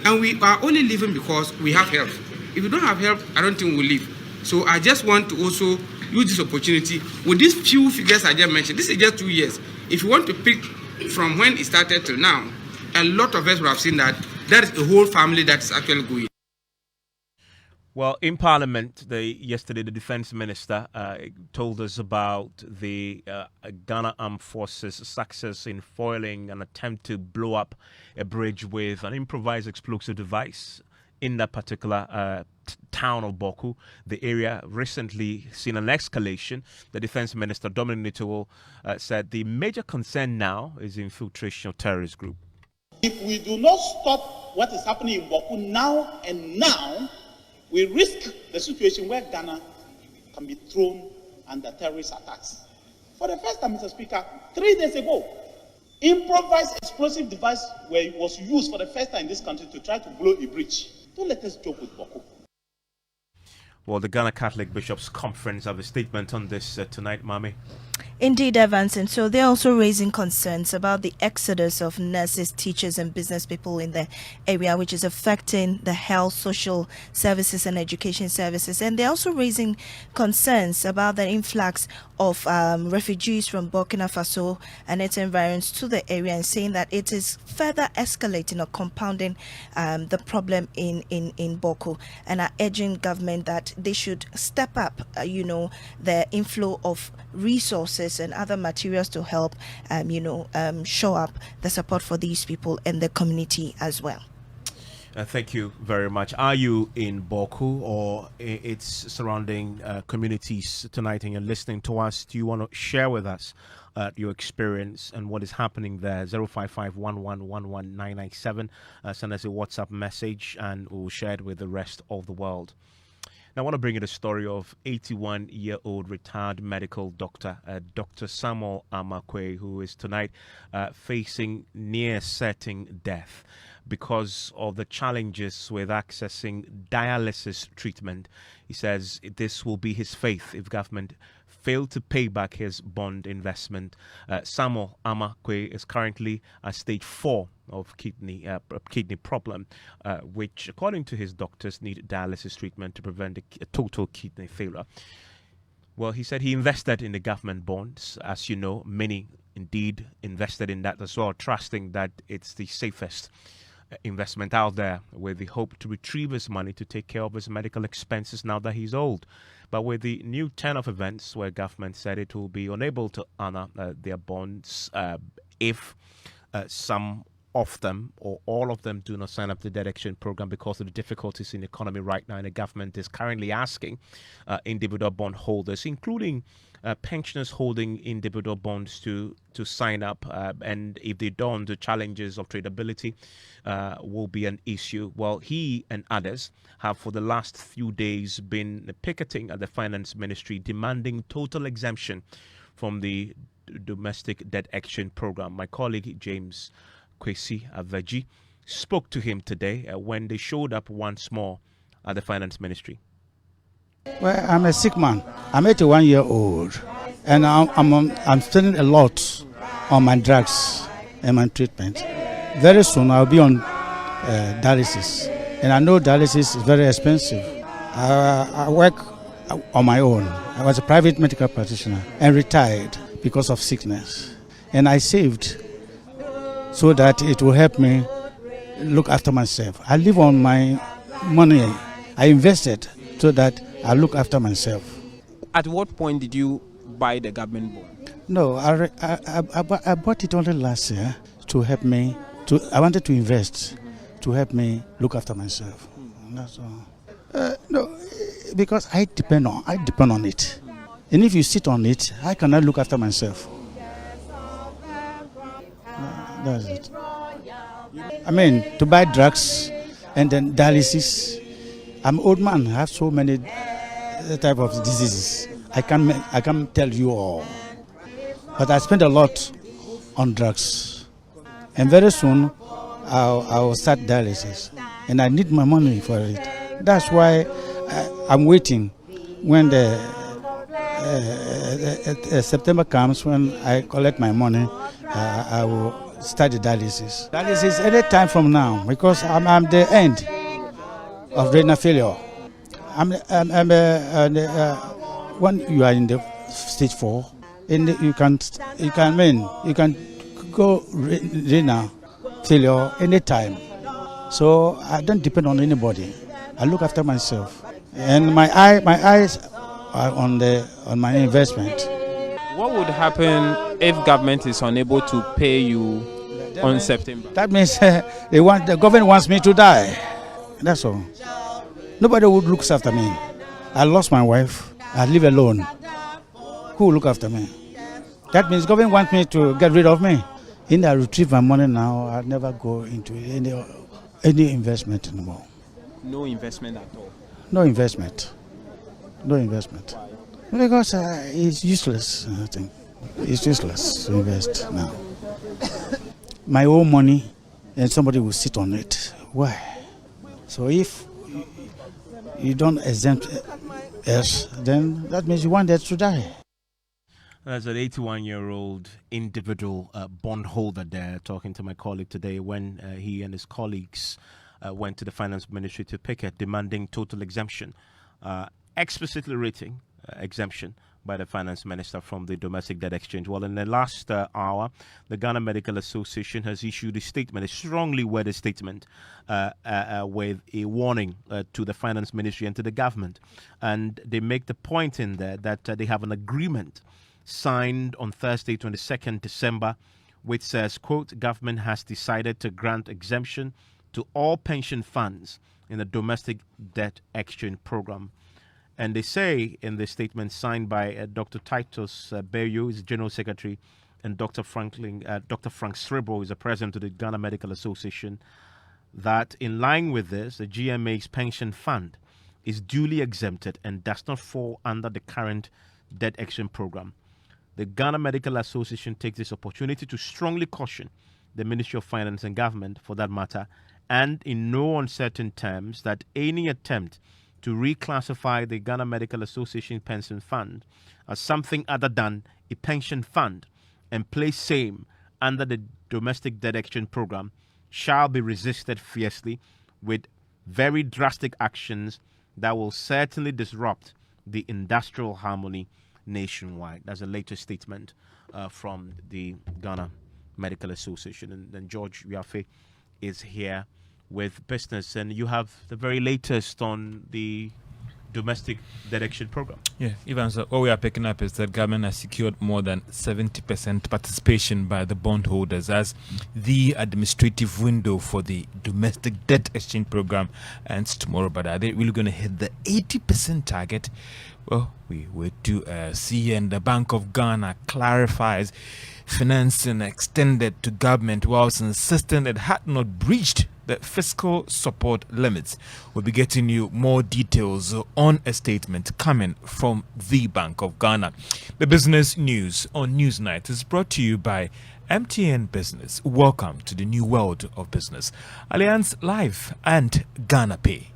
And we are only living because we have health. If we don't have health, I don't think we'll live. So I just want to also use this opportunity with these few figures I just mentioned. This is just 2 years. If you want to pick from when it started till now, a lot of us will have seen that there is a whole family that is actually going. Well, in Parliament, yesterday, the Defense Minister told us about the Ghana Armed Forces' success in foiling an attempt to blow up a bridge with an improvised explosive device in that particular town of Boku. The area recently seen an escalation. The Defense Minister, Dominic Nituo, said the major concern now is the infiltration of terrorist group. If we do not stop what is happening in Boku now and now, we risk the situation where Ghana can be thrown under terrorist attacks. For the first time, Mr. Speaker, 3 days ago, improvised explosive device was used for the first time in this country to try to blow a bridge. Don't let us joke with Boku. Well, the Ghana Catholic Bishops' Conference have a statement on this tonight, Mami. Indeed, Evans, and so they're also raising concerns about the exodus of nurses, teachers, and business people in the area, which is affecting the health, social services, and education services. And they're also raising concerns about the influx of refugees from Burkina Faso and its environs to the area, and saying that it is further escalating or compounding the problem in Boku, and are urging government that they should step up, the inflow of resources and other materials to help, show up the support for these people and the community as well. Thank you very much. Are you in Boku or its surrounding communities tonight and you're listening to us? Do you want to share with us your experience and what is happening there? 055-1111-997. Send us a WhatsApp message and we'll share it with the rest of the world. Now, I want to bring you the story of 81-year-old retired medical doctor, Dr. Samuel Amakwe, who is tonight facing near-certain death because of the challenges with accessing dialysis treatment. He says this will be his fate if government failed to pay back his bond investment. Samuel Amakwe is currently at stage 4 of kidney problem, which, according to his doctors, need dialysis treatment to prevent a total kidney failure. Well, he said he invested in the government bonds. As you know, many indeed invested in that as well, trusting that it's the safest investment out there, with the hope to retrieve his money to take care of his medical expenses now that he's old. But with the new turn of events where government said it will be unable to honor their bonds if some of them or all of them do not sign up to the debt exchange program because of the difficulties in the economy right now, and the government is currently asking individual bond holders, including pensioners holding individual bonds, to sign up, and if they don't, the challenges of tradability will be an issue. Well, he and others have for the last few days been picketing at the finance ministry, demanding total exemption from the domestic debt exchange program. My colleague James Kwesi Aveji spoke to him today when they showed up once more at the finance ministry. Well, I'm a sick man. I'm 81-year-old, and I'm spending a lot on my drugs and my treatment. Very soon I'll be on dialysis, and I know dialysis is very expensive. I work on my own. I was a private medical practitioner and retired because of sickness, and I saved so that it will help me look after myself. I live on my money. I invested so that I look after myself. At what point did you buy the government bond? No, I bought it only last year to help me. I wanted to invest to help me look after myself. That's all. No, because I depend on it. And if you sit on it, I cannot look after myself. That's it. I mean, to buy drugs and then dialysis. I'm an old man. I have so many type of diseases. I can't tell you all. But I spend a lot on drugs. And very soon, I'll start dialysis. And I need my money for it. That's why I'm waiting when the September comes, when I collect my money, I will start the dialysis. Dialysis any time from now, because I'm the end of renal failure. When you are in the stage 4, and you can go renal failure any time. So I don't depend on anybody. I look after myself, and my eyes are on my investment. What would happen if government is unable to pay you on September? That means the government wants me to die. That's all. Nobody would look after me. I lost my wife. I live alone. Who will look after me? That means government wants me to get rid of me. And I retrieve my money now. I'll never go into any investment anymore. No investment at all? No investment. No investment. Why? Because it's useless, I think. It's useless to invest now. My own money, and somebody will sit on it. Why? So if you don't exempt Yes, then that means you wanted to die. There's an 81-year-old individual bondholder there talking to my colleague today when he and his colleagues went to the finance ministry to picket demanding total exemption, explicitly rating exemption by the finance minister from the domestic debt exchange. Well, in the last hour, the Ghana Medical Association has issued a statement, a strongly worded statement with a warning to the finance ministry and to the government. And they make the point in there that they have an agreement signed on Thursday, 22nd December, which says, quote, government has decided to grant exemption to all pension funds in the domestic debt exchange program. And they say in the statement signed by Dr. Titus Bayo, is General Secretary, and Dr. Frank Sribo is the President of the Ghana Medical Association, that in line with this, the GMA's pension fund is duly exempted and does not fall under the current debt exchange program. The Ghana Medical Association takes this opportunity to strongly caution the Ministry of Finance and Government, for that matter, and in no uncertain terms, that any attempt to reclassify the Ghana Medical Association pension fund as something other than a pension fund and place same under the domestic debt exchange program shall be resisted fiercely with very drastic actions that will certainly disrupt the industrial harmony nationwide. That's the latest statement from the Ghana Medical Association. And then George Wiafe is here with business, and you have the very latest on the domestic debt exchange program. Yeah, even so, what we are picking up is that government has secured more than 70% participation by the bondholders as the administrative window for the domestic debt exchange program ends tomorrow. But are they really going to hit the 80% target? Well, we wait to see, and the Bank of Ghana clarifies financing extended to government whilst insisting it had not breached the fiscal support limits. We'll be getting you more details on a statement coming from the Bank of Ghana. The business news on Newsnight is brought to you by MTN Business. Welcome to the new world of business. Alliance Life and Ghana Pay.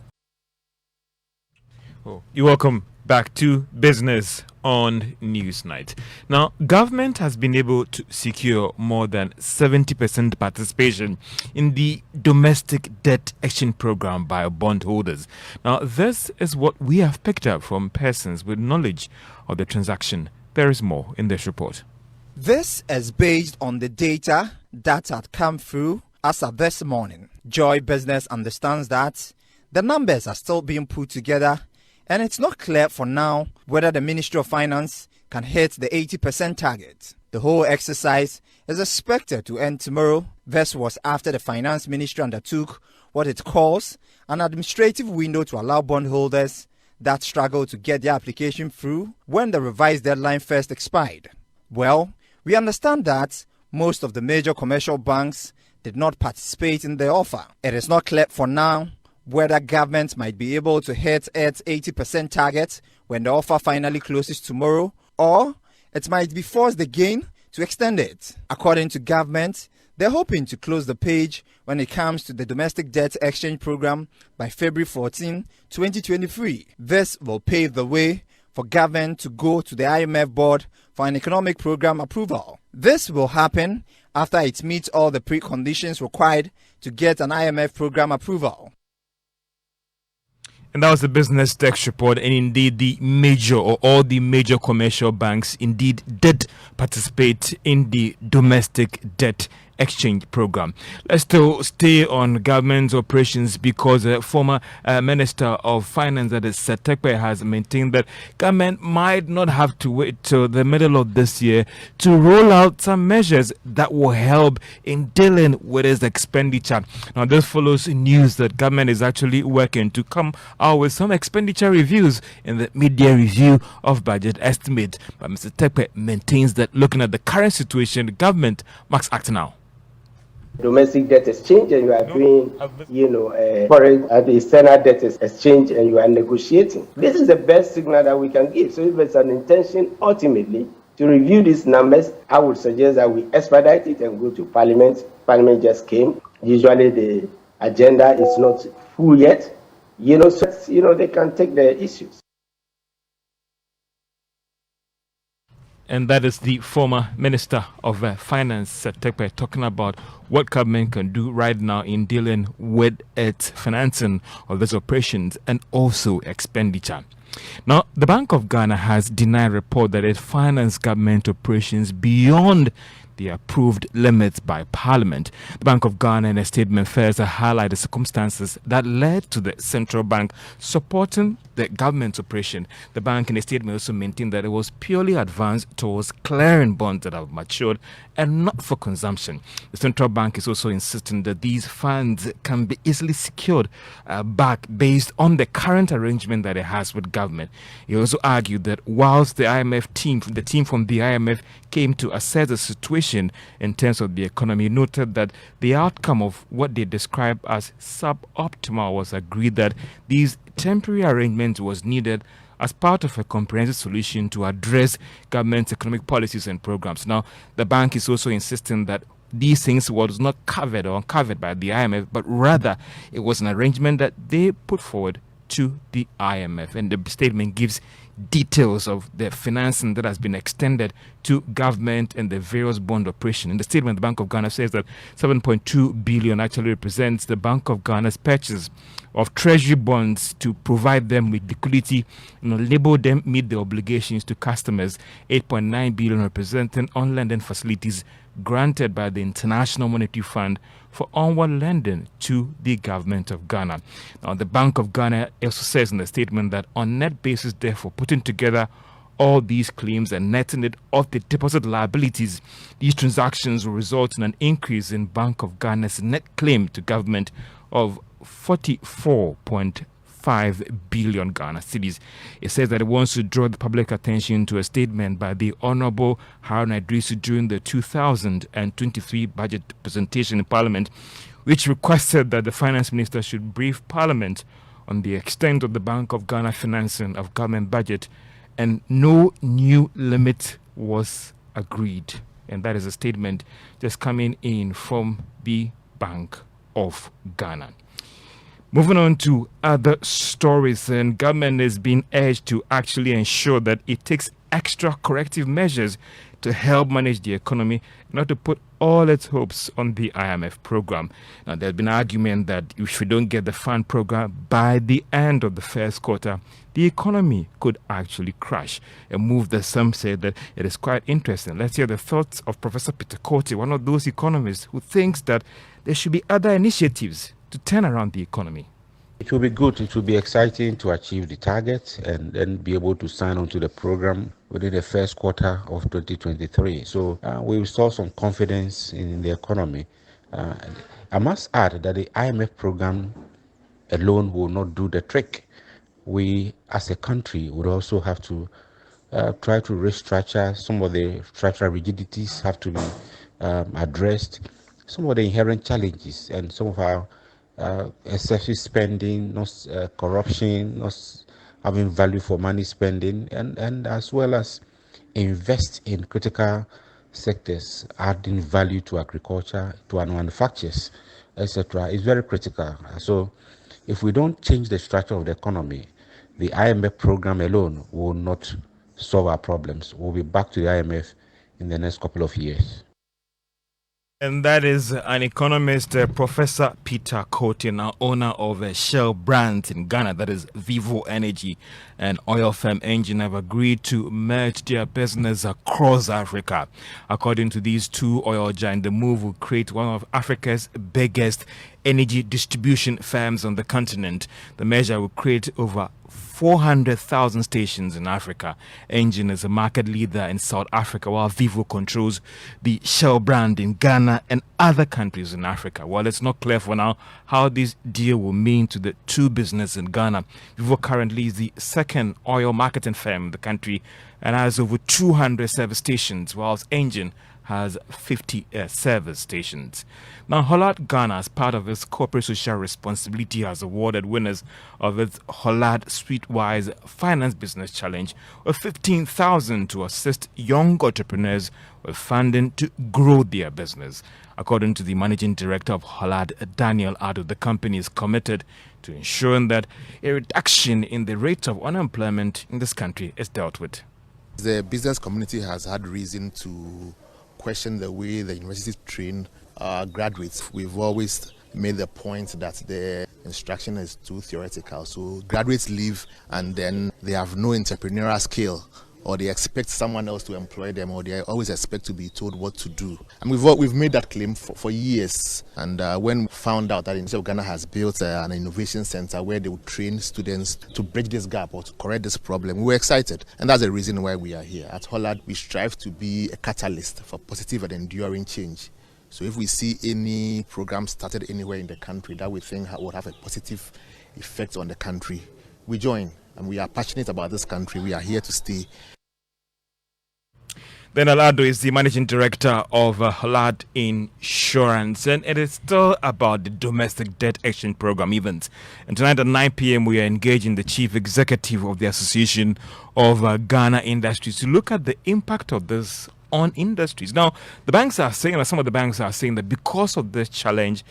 Oh, you're welcome back to business on Newsnight. Now, government has been able to secure more than 70% participation in the domestic debt exchange program by bondholders. Now, this is what we have picked up from persons with knowledge of the transaction. There is more in this report. This is based on the data that had come through as of this morning. Joy Business understands that the numbers are still being put together, and it's not clear for now whether the Ministry of Finance can hit the 80% target. The whole exercise is expected to end tomorrow. This was after the Finance Ministry undertook what it calls an administrative window to allow bondholders that struggle to get their application through when the revised deadline first expired. Well, we understand that most of the major commercial banks did not participate in the offer. It is not clear for now whether government might be able to hit its 80% target when the offer finally closes tomorrow, or it might be forced again to extend it. According to government, they're hoping to close the page when it comes to the domestic debt exchange program by February 14, 2023. This will pave the way for government to go to the IMF board for an economic program approval. This will happen after it meets all the preconditions required to get an IMF program approval. And that was the business text report, and indeed the major or all the major commercial banks indeed did participate in the domestic debt exchange program. Let's still stay on government operations because former Minister of Finance, that is Setekpe, has maintained that government might not have to wait till the middle of this year to roll out some measures that will help in dealing with its expenditure. Now, this follows news that government is actually working to come out with some expenditure reviews in the mid-year review of budget estimate. But Mr. Tekpe maintains that looking at the current situation, the government must act now. Domestic debt exchange, and you are doing, foreign and external debt exchange, and you are negotiating. This is the best signal that we can give. So if it's an intention ultimately to review these numbers, I would suggest that we expedite it and go to Parliament. Parliament just came. Usually the agenda is not full yet. So they can take the issues. And that is the former Minister of Finance, Tekpe, talking about what government can do right now in dealing with its financing of these operations and also expenditure. Now, the Bank of Ghana has denied report that it financed government operations beyond the approved limits by Parliament. The Bank of Ghana, in a statement, first highlighted the circumstances that led to the central bank supporting the government's operation. The bank, in a statement, also maintained that it was purely advanced towards clearing bonds that have matured and not for consumption. The central bank is also insisting that these funds can be easily secured back based on the current arrangement that it has with government. He also argued that whilst the IMF team, the team from the IMF came to assess the situation in terms of the economy, noted that the outcome of what they described as suboptimal was agreed that these temporary arrangements was needed as part of a comprehensive solution to address government's economic policies and programs. Now, the bank is also insisting that these things was not covered or uncovered by the IMF, but rather it was an arrangement that they put forward to the IMF. And the statement gives details of the financing that has been extended to government and the various bond operation. In the statement, the Bank of Ghana says that 7.2 billion actually represents the Bank of Ghana's purchase of treasury bonds to provide them with liquidity and enable them meet the obligations to customers. 8.9 billion representing on lending facilities granted by the International Monetary Fund for onward lending to the government of Ghana. Now, the Bank of Ghana also says in the statement that on net basis, therefore, putting together all these claims and netting it off the deposit liabilities, these transactions will result in an increase in Bank of Ghana's net claim to government of 44.5 billion Ghana cedis. It says that it wants to draw the public attention to a statement by the Honorable Harun Idrisu during the 2023 budget presentation in Parliament, which requested that the Finance Minister should brief Parliament on the extent of the Bank of Ghana financing of government budget, and no new limit was agreed. And that is a statement just coming in from the Bank of Ghana. Moving on to other stories, and government is being urged to actually ensure that it takes extra corrective measures to help manage the economy, not to put all its hopes on the IMF program. Now, there's been an argument that if we don't get the fund program by the end of the first quarter, the economy could actually crash, a move that some say that it is quite interesting. Let's hear the thoughts of Professor Peter Kote, one of those economists who thinks that there should be other initiatives to turn around the economy. It will be good, it will be exciting to achieve the target and then be able to sign on to the program within the first quarter of 2023. So we restore some confidence in the economy. I must add that the IMF program alone will not do the trick. We as a country would also have to try to restructure. Some of the structural rigidities have to be addressed. Some of the inherent challenges and some of our excessive spending, corruption, not having value for money spending, and as well as invest in critical sectors, adding value to agriculture, to our manufacturers, etc., is very critical. So if we don't change the structure of the economy, the IMF program alone will not solve our problems. We'll be back to the IMF in the next couple of years. And that is an economist, Professor Peter Kote, now owner of a Shell brand in Ghana, that is Vivo Energy, and oil firm Engine have agreed to merge their business across Africa. According to these two oil giants, the move will create one of Africa's biggest energy distribution firms on the continent. The measure will create over 400,000 stations in Africa. Engine is a market leader in South Africa, while Vivo controls the Shell brand in Ghana and other countries in Africa. While it's not clear for now how this deal will mean to the two businesses in Ghana, Vivo currently is the second oil marketing firm in the country and has over 200 service stations, whilst Engine has 50 service stations. Now, Hollad Ghana, as part of its corporate social responsibility, has awarded winners of its Hollad Streetwise Finance Business Challenge of $15,000 to assist young entrepreneurs with funding to grow their business. According to the managing director of Hollad, Daniel Ado, the company is committed to ensuring that a reduction in the rate of unemployment in this country is dealt with. The business community has had reason to question the way the universities train graduates. We've always made the point that the instruction is too theoretical. So graduates leave and then they have no entrepreneurial skill, or they expect someone else to employ them, or they always expect to be told what to do. And we've made that claim for years. And when we found out that the University of Ghana has built an innovation center where they would train students to bridge this gap or to correct this problem, we were excited. And that's the reason why we are here. At Hollard, we strive to be a catalyst for positive and enduring change. So if we see any program started anywhere in the country that we think would have a positive effect on the country, we join. And we are passionate about this country. We are here to stay. Then Alado is the managing director of Hollard Insurance, and it is still about the domestic debt exchange program events. And tonight at 9 p.m. we are engaging the chief executive of the Association of Ghana Industries to look at the impact of this on industries. Now, the banks are saying, or some of the banks are saying, that because of this challenge,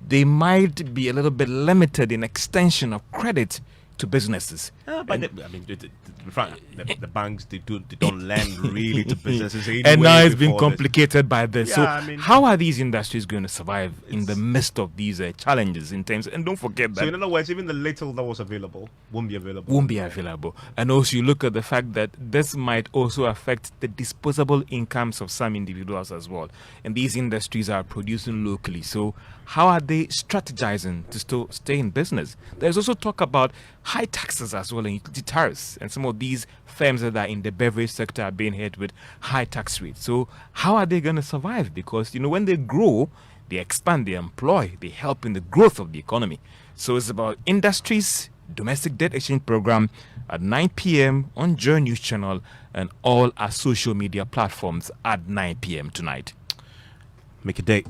they might be a little bit limited in extension of credit to businesses. But the banks, they don't lend really to businesses anyway. And now it's been complicated by this. Yeah, so how are these industries going to survive in the midst of these challenges in terms? And don't forget that. So in other words, even the little that was available won't be available. And also you look at the fact that this might also affect the disposable incomes of some individuals as well. And these industries are producing locally. So how are they strategizing to still stay in business? There's also talk about high taxes as well and utility tariffs, and some of these firms that are in the beverage sector are being hit with high tax rates. So how are they going to survive? Because when they grow, they expand, they employ, they help in the growth of the economy. So it's about industries, domestic debt exchange program at 9 p.m. on Joy News Channel and all our social media platforms at 9 p.m. tonight. Make a date.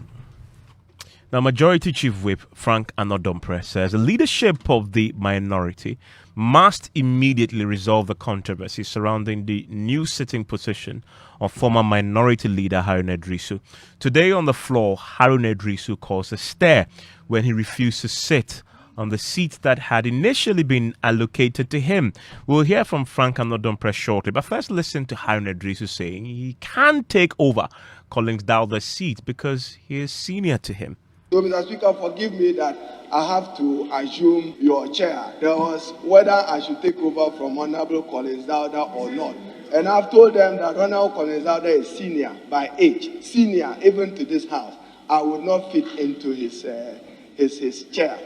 Now, Majority Chief Whip Frank Anodompre says the leadership of the minority must immediately resolve the controversy surrounding the new sitting position of former minority leader Harun Edrisu. Today on the floor, Harun Edrisu caused a stir when he refused to sit on the seat that had initially been allocated to him. We'll hear from Frank Anodompre shortly, but first listen to Harun Edrisu saying he can't take over Collins Dowd's seat because he is senior to him. So, Mr. Speaker, forgive me that I have to assume your chair. There was whether I should take over from Honorable Collins Dowda or not. And I've told them that Honorable Collins Dowda is senior by age, senior even to this house. I would not fit into his chair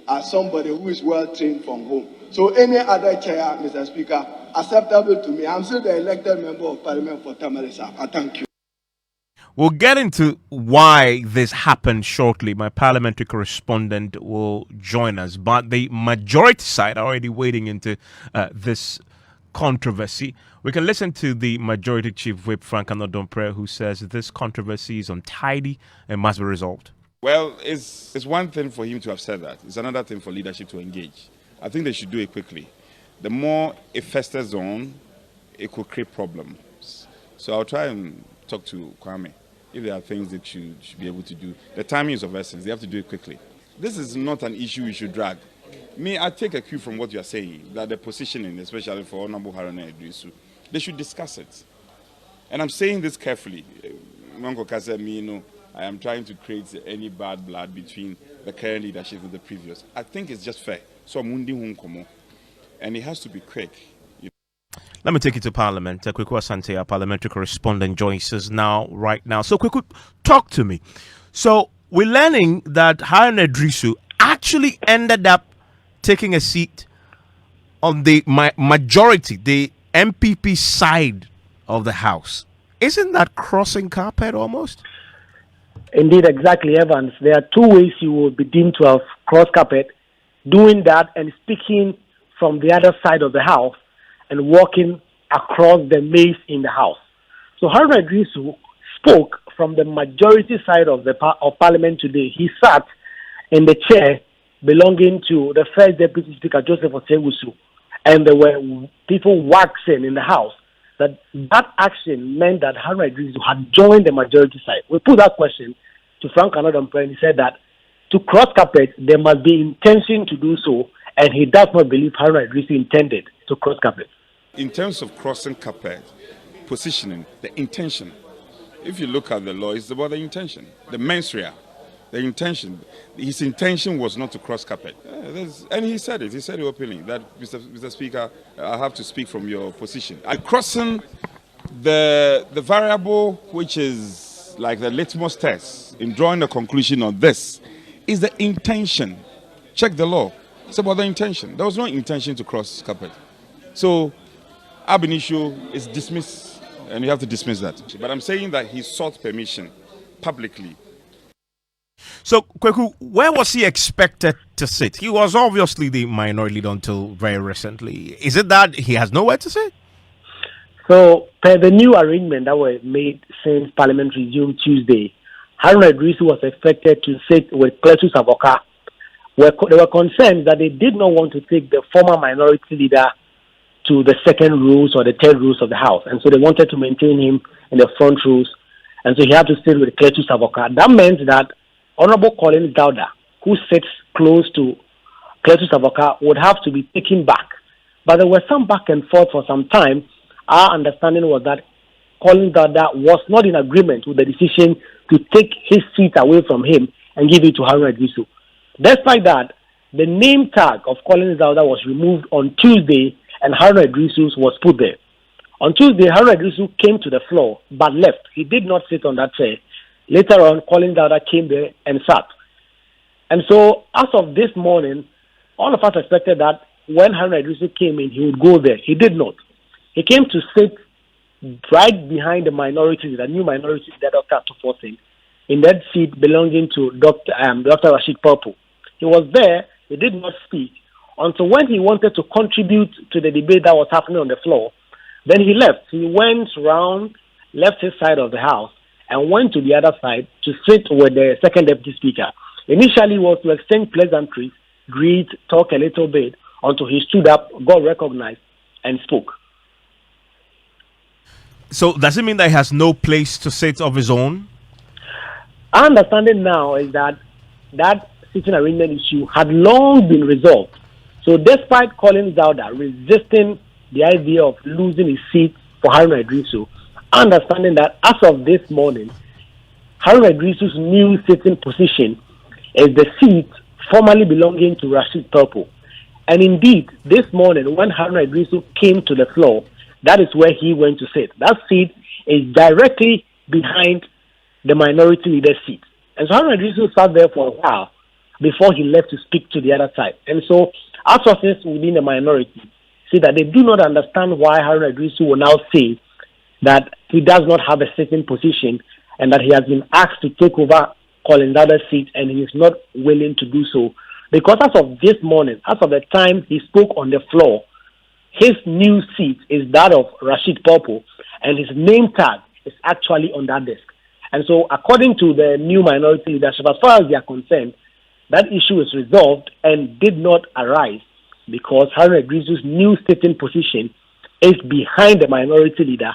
as somebody who is well trained from home. So any other chair, Mr. Speaker, acceptable to me. I'm still the elected member of Parliament for Tamale South. I thank you. We'll get into why this happened shortly. My parliamentary correspondent will join us. But the majority side are already wading into this controversy. We can listen to the Majority Chief Whip, Frank Anodompre, who says this controversy is untidy and must be resolved. Well, it's one thing for him to have said that. It's another thing for leadership to engage. I think they should do it quickly. The more it festers on, it could create problems. So I'll try and talk to Kwame. If there are things that you should be able to do, the timing is of essence. They have to do it quickly. This is not an issue we should drag. I take a cue from what you are saying, that the positioning, especially for Honorable Harun Edrisu, they should discuss it. And I'm saying this carefully. I am trying to create any bad blood between the current leadership and the previous. I think it's just fair. So and it has to be quick. Let me take you to Parliament. Kweku Asante, our parliamentary correspondent, joins us right now. So, Kweku, talk to me. So, we're learning that Harun Edrisu actually ended up taking a seat on the majority, the MPP side of the House. Isn't that crossing carpet almost? Indeed, exactly, Evans. There are two ways you will be deemed to have crossed carpet: doing that and speaking from the other side of the House and walking across the maze in the House. So Harun Edrisu spoke from the majority side of Parliament today. He sat in the chair belonging to the first Deputy Speaker, Joseph Osengusu, and there were people waxing in the House. That action meant that Harun Edrisu had joined the majority side. We put that question to Frank Anodompre, and he said that to cross carpet, there must be intention to do so, and he does not believe Harun Edrisu intended to cross carpet. In terms of crossing carpet, positioning, the intention. If you look at the law, it's about the intention, the mens rea, the intention. His intention was not to cross carpet. And he said it. He said it openly that, Mr. Speaker, I have to speak from your position. Crossing the variable which is like the litmus test in drawing a conclusion on this is the intention. Check the law. It's about the intention. There was no intention to cross carpet. So, ab initio is dismissed, and you have to dismiss that. But I'm saying that he sought permission publicly. So, Kweku, where was he expected to sit? He was obviously the minority leader until very recently. Is it that he has nowhere to sit? So, per the new arrangement that was made since Parliament resumed Tuesday, Haruna Idrisu was expected to sit with Cletus Avoka. There were concerns that they did not want to take the former minority leader to the second rows or the third rows of the House. And so they wanted to maintain him in the front rows. And so he had to sit with Cletus Avoka. That meant that Honorable Collins Dauda, who sits close to Cletus Avoka, would have to be taken back. But there was some back and forth for some time. Our understanding was that Collins Dauda was not in agreement with the decision to take his seat away from him and give it to Haruna Idrisu. Despite that, the name tag of Collins Dauda was removed on Tuesday and Haruna Idrisu was put there. On Tuesday, Haruna Idrisu came to the floor but left. He did not sit on that chair. Later on, Collins Dauda came there and sat. And so, as of this morning, all of us expected that when Haruna Idrisu came in, he would go there. He did not. He came to sit right behind the minority, the new minority leader, Dr. Atufor, in that seat belonging to Dr. Rashid Purple. He was there. He did not speak until when he wanted to contribute to the debate that was happening on the floor. Then he left. He went round, left his side of the House, and went to the other side to sit with the second deputy speaker. Initially, he was to exchange pleasantries, greet, talk a little bit, until he stood up, got recognized, and spoke. So does it mean that he has no place to sit of his own? Our understanding now is that that sitting arrangement issue had long been resolved. So despite Collins Dauda resisting the idea of losing his seat for Haruna Idrisu, understanding that as of this morning, Haruna Idrisu's new sitting position is the seat formerly belonging to Rashid Purple. And indeed, this morning when Haruna Idrisu came to the floor, that is where he went to sit. That seat is directly behind the minority leader seat. And so Haruna Idrisu sat there for a while before he left to speak to the other side. And so our sources within the minority say that they do not understand why Haruna Idrisu will now say that he does not have a sitting position and that he has been asked to take over Collins Dauda's seat and he is not willing to do so. Because as of this morning, as of the time he spoke on the floor, his new seat is that of Rashid Purple and his name tag is actually on that desk. And so according to the new minority leadership, as far as they are concerned, that issue is resolved and did not arise because Haruna Idrisu's new sitting position is behind the minority leader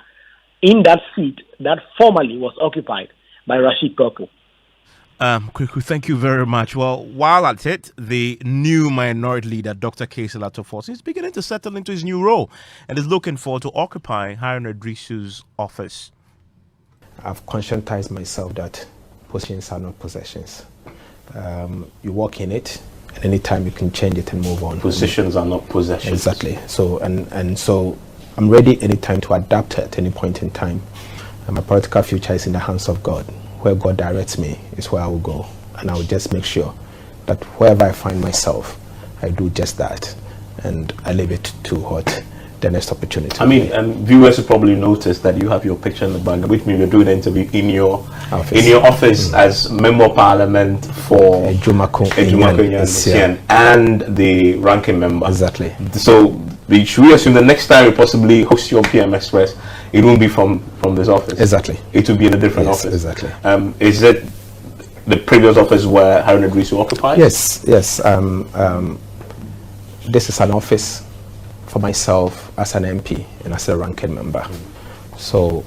in that seat that formerly was occupied by Rashid Purple. Kweku, thank you very much. Well, while at it, the new minority leader, Dr. Kaysel Atufor, is beginning to settle into his new role and is looking forward to occupying Haruna Idrisu's office. I've conscientized myself that positions are not possessions. You walk in it, and anytime you can change it and move on. Positions are not possessions. Exactly. So and so I'm ready anytime to adapt at any point in time. And my political future is in the hands of God. Where God directs me is where I will go. And I will just make sure that wherever I find myself, I do just that. And I leave it to what the next opportunity. I mean, viewers will probably notice that you have your picture in the background, which means you're doing an interview in your office as Member of Parliament for Ejumako and the ranking member. Exactly. So should we assume the next time you possibly host your PM Express, it won't be from this office? Exactly. It will be in a different office. Exactly. Is it the previous office where Haruna Idrisu occupied? Yes. This is an office for myself as an MP and as a ranking member. So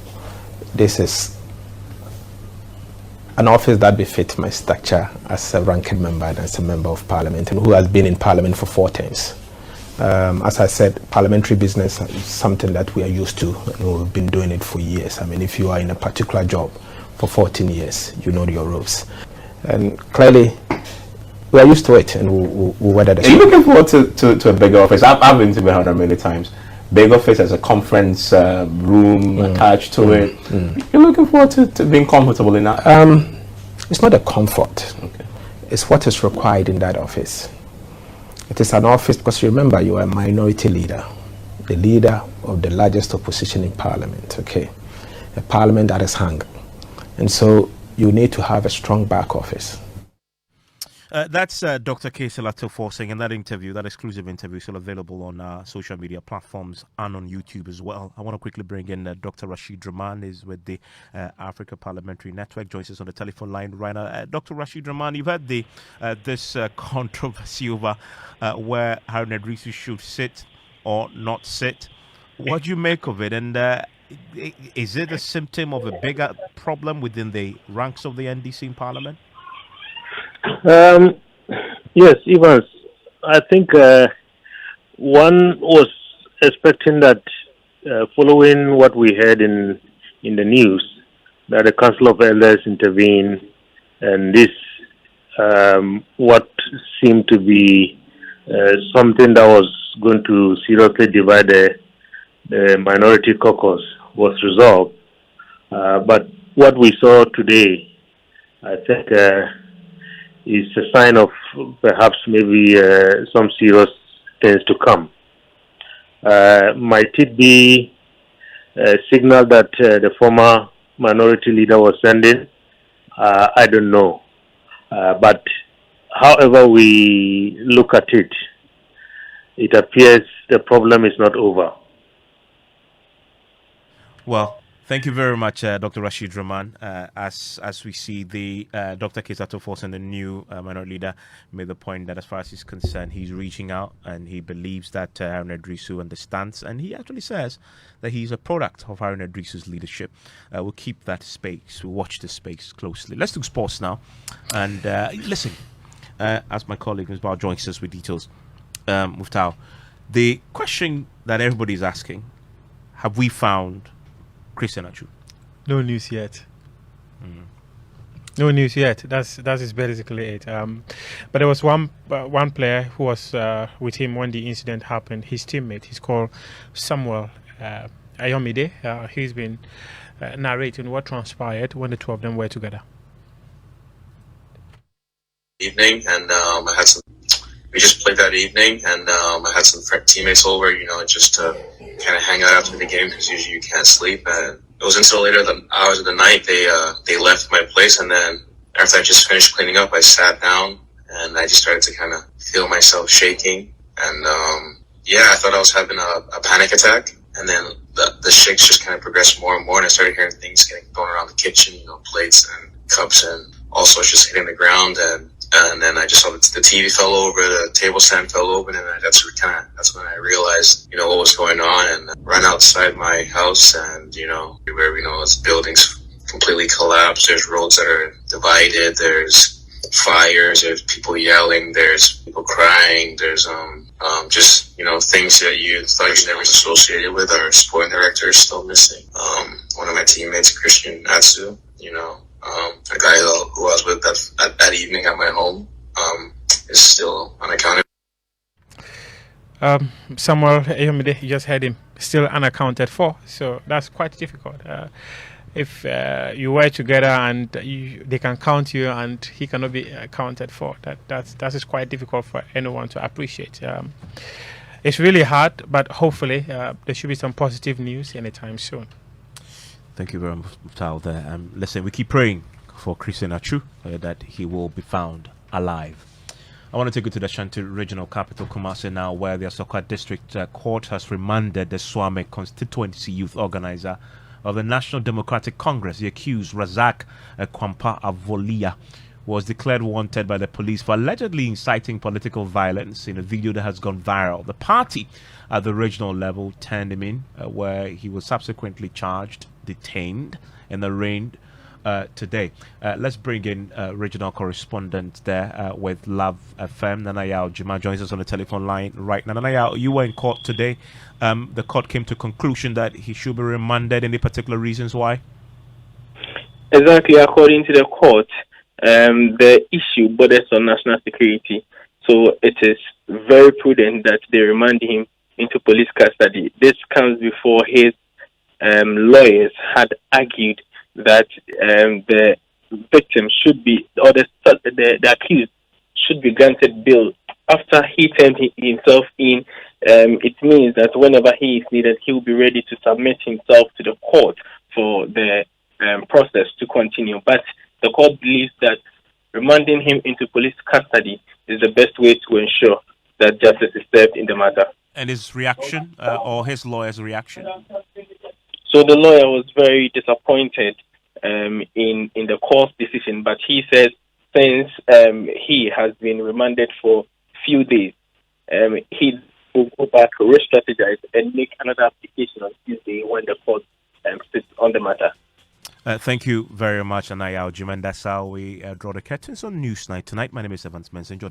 this is an office that befits my stature as a ranking member and as a member of Parliament and who has been in Parliament for 4 terms. As I said, parliamentary business is something that we are used to, and we've been doing it for years. I mean, if you are in a particular job for 14 years, you know your ropes. And clearly, we are used to it, and we'll weather the storm. Are you looking forward to a bigger office? I've been to Behauda many times. Big office as a conference room attached to it. You're looking forward to being comfortable in that? It's not a comfort. Okay. It's what is required in that office. It is an office because remember, you are a minority leader, the leader of the largest opposition in parliament, okay? A parliament that is hungry. And so you need to have a strong back office. That's Dr. Kaysel Atoforcing, and that interview, that exclusive interview, is still available on social media platforms and on YouTube as well. I want to quickly bring in Dr. Rashid Rahman, is with the Africa Parliamentary Network, joins us on the telephone line right now. Dr. Rashid Rahman, you've had this controversy over where Harun Idrisu should sit or not sit. What do you make of it? And is it a symptom of a bigger problem within the ranks of the NDC in Parliament? Yes, Evans. I think one was expecting that following what we heard in the news, that the Council of Elders intervened, and this what seemed to be something that was going to seriously divide the minority caucus was resolved. But what we saw today, I think, is a sign of perhaps maybe some serious things to come. Might it be a signal that the former minority leader was sending? I don't know. But however we look at it, it appears the problem is not over. Well, thank you very much, Dr. Rashid Rahman. As we see, the Dr. Kaysel Atoforcing, the new minority leader, made the point that as far as he's concerned, he's reaching out and he believes that Harun Idrisu understands, and he actually says that he's a product of Harun Idrisu's leadership. We'll keep that space. We'll watch the space closely. Let's do sports now. And listen, as my colleague Ms. Bao joins us with details, Muftau, the question that everybody's asking, have we found Christian Achu? No news yet. No news yet. That is basically it. But there was one player who was with him when the incident happened. His teammate. He's called Samuel Ayomide. He's been narrating what transpired when the two of them were together. Evening, and we just played that evening, and I had some teammates over, just to kind of hang out after the game, because usually you can't sleep. And it was until later the hours of the night they left my place, and then after I just finished cleaning up, I sat down and I just started to kind of feel myself shaking, and I thought I was having a panic attack. And then the shakes just kind of progressed more and more, and I started hearing things getting thrown around the kitchen, plates and cups and all sorts just hitting the ground. And then I just saw the TV fell over, the table stand fell over, and that's when I realized, what was going on, and ran outside my house, and, where, it's buildings completely collapsed. There's roads that are divided. There's fires. There's people yelling. There's people crying. There's, just, things that you thought you never associated with. Our sporting director is still missing. One of my teammates, Christian Atsu, a guy who I was with that evening at my home, is still unaccounted. Samuel Ayomide, you just heard him, still unaccounted for. So that's quite difficult. If you were together and they can count you and he cannot be accounted for, that is quite difficult for anyone to appreciate. It's really hard, but hopefully there should be some positive news anytime soon. Thank you very much, Muftau, there. Listen, we keep praying for Christian Achu, that he will be found alive. I want to take you to the Ashanti regional capital, Kumasi, now, where the Asokwa District Court has remanded the Swame constituency youth organizer of the National Democratic Congress, the accused Razak Kwampa Avolia, was declared wanted by the police for allegedly inciting political violence in a video that has gone viral. The party at the regional level turned him in, where he was subsequently charged, detained, and arraigned today. Let's bring in regional correspondent there with Love FM. Nanayao Jima joins us on the telephone line right now. Nanayao, you were in court today. The court came to conclusion that he should be remanded. Any particular reasons why? Exactly, according to the court, the issue borders on national security. So it is very prudent that they remand him into police custody. This comes before his lawyers had argued that the victim should be, or the accused should be granted bail after he turned himself in. It means that whenever he is needed, he will be ready to submit himself to the court for the process to continue. But the court believes that remanding him into police custody is the best way to ensure that justice is served in the matter. And his reaction, or his lawyer's reaction? So the lawyer was very disappointed in the court's decision, but he says since he has been remanded for few days, he will go back, re-strategize, and make another application on Tuesday when the court sits on the matter. Thank you very much, Anaya Aljiman. That's how we draw the curtains on Newsnight tonight. My name is Evans Mensah. Enjoy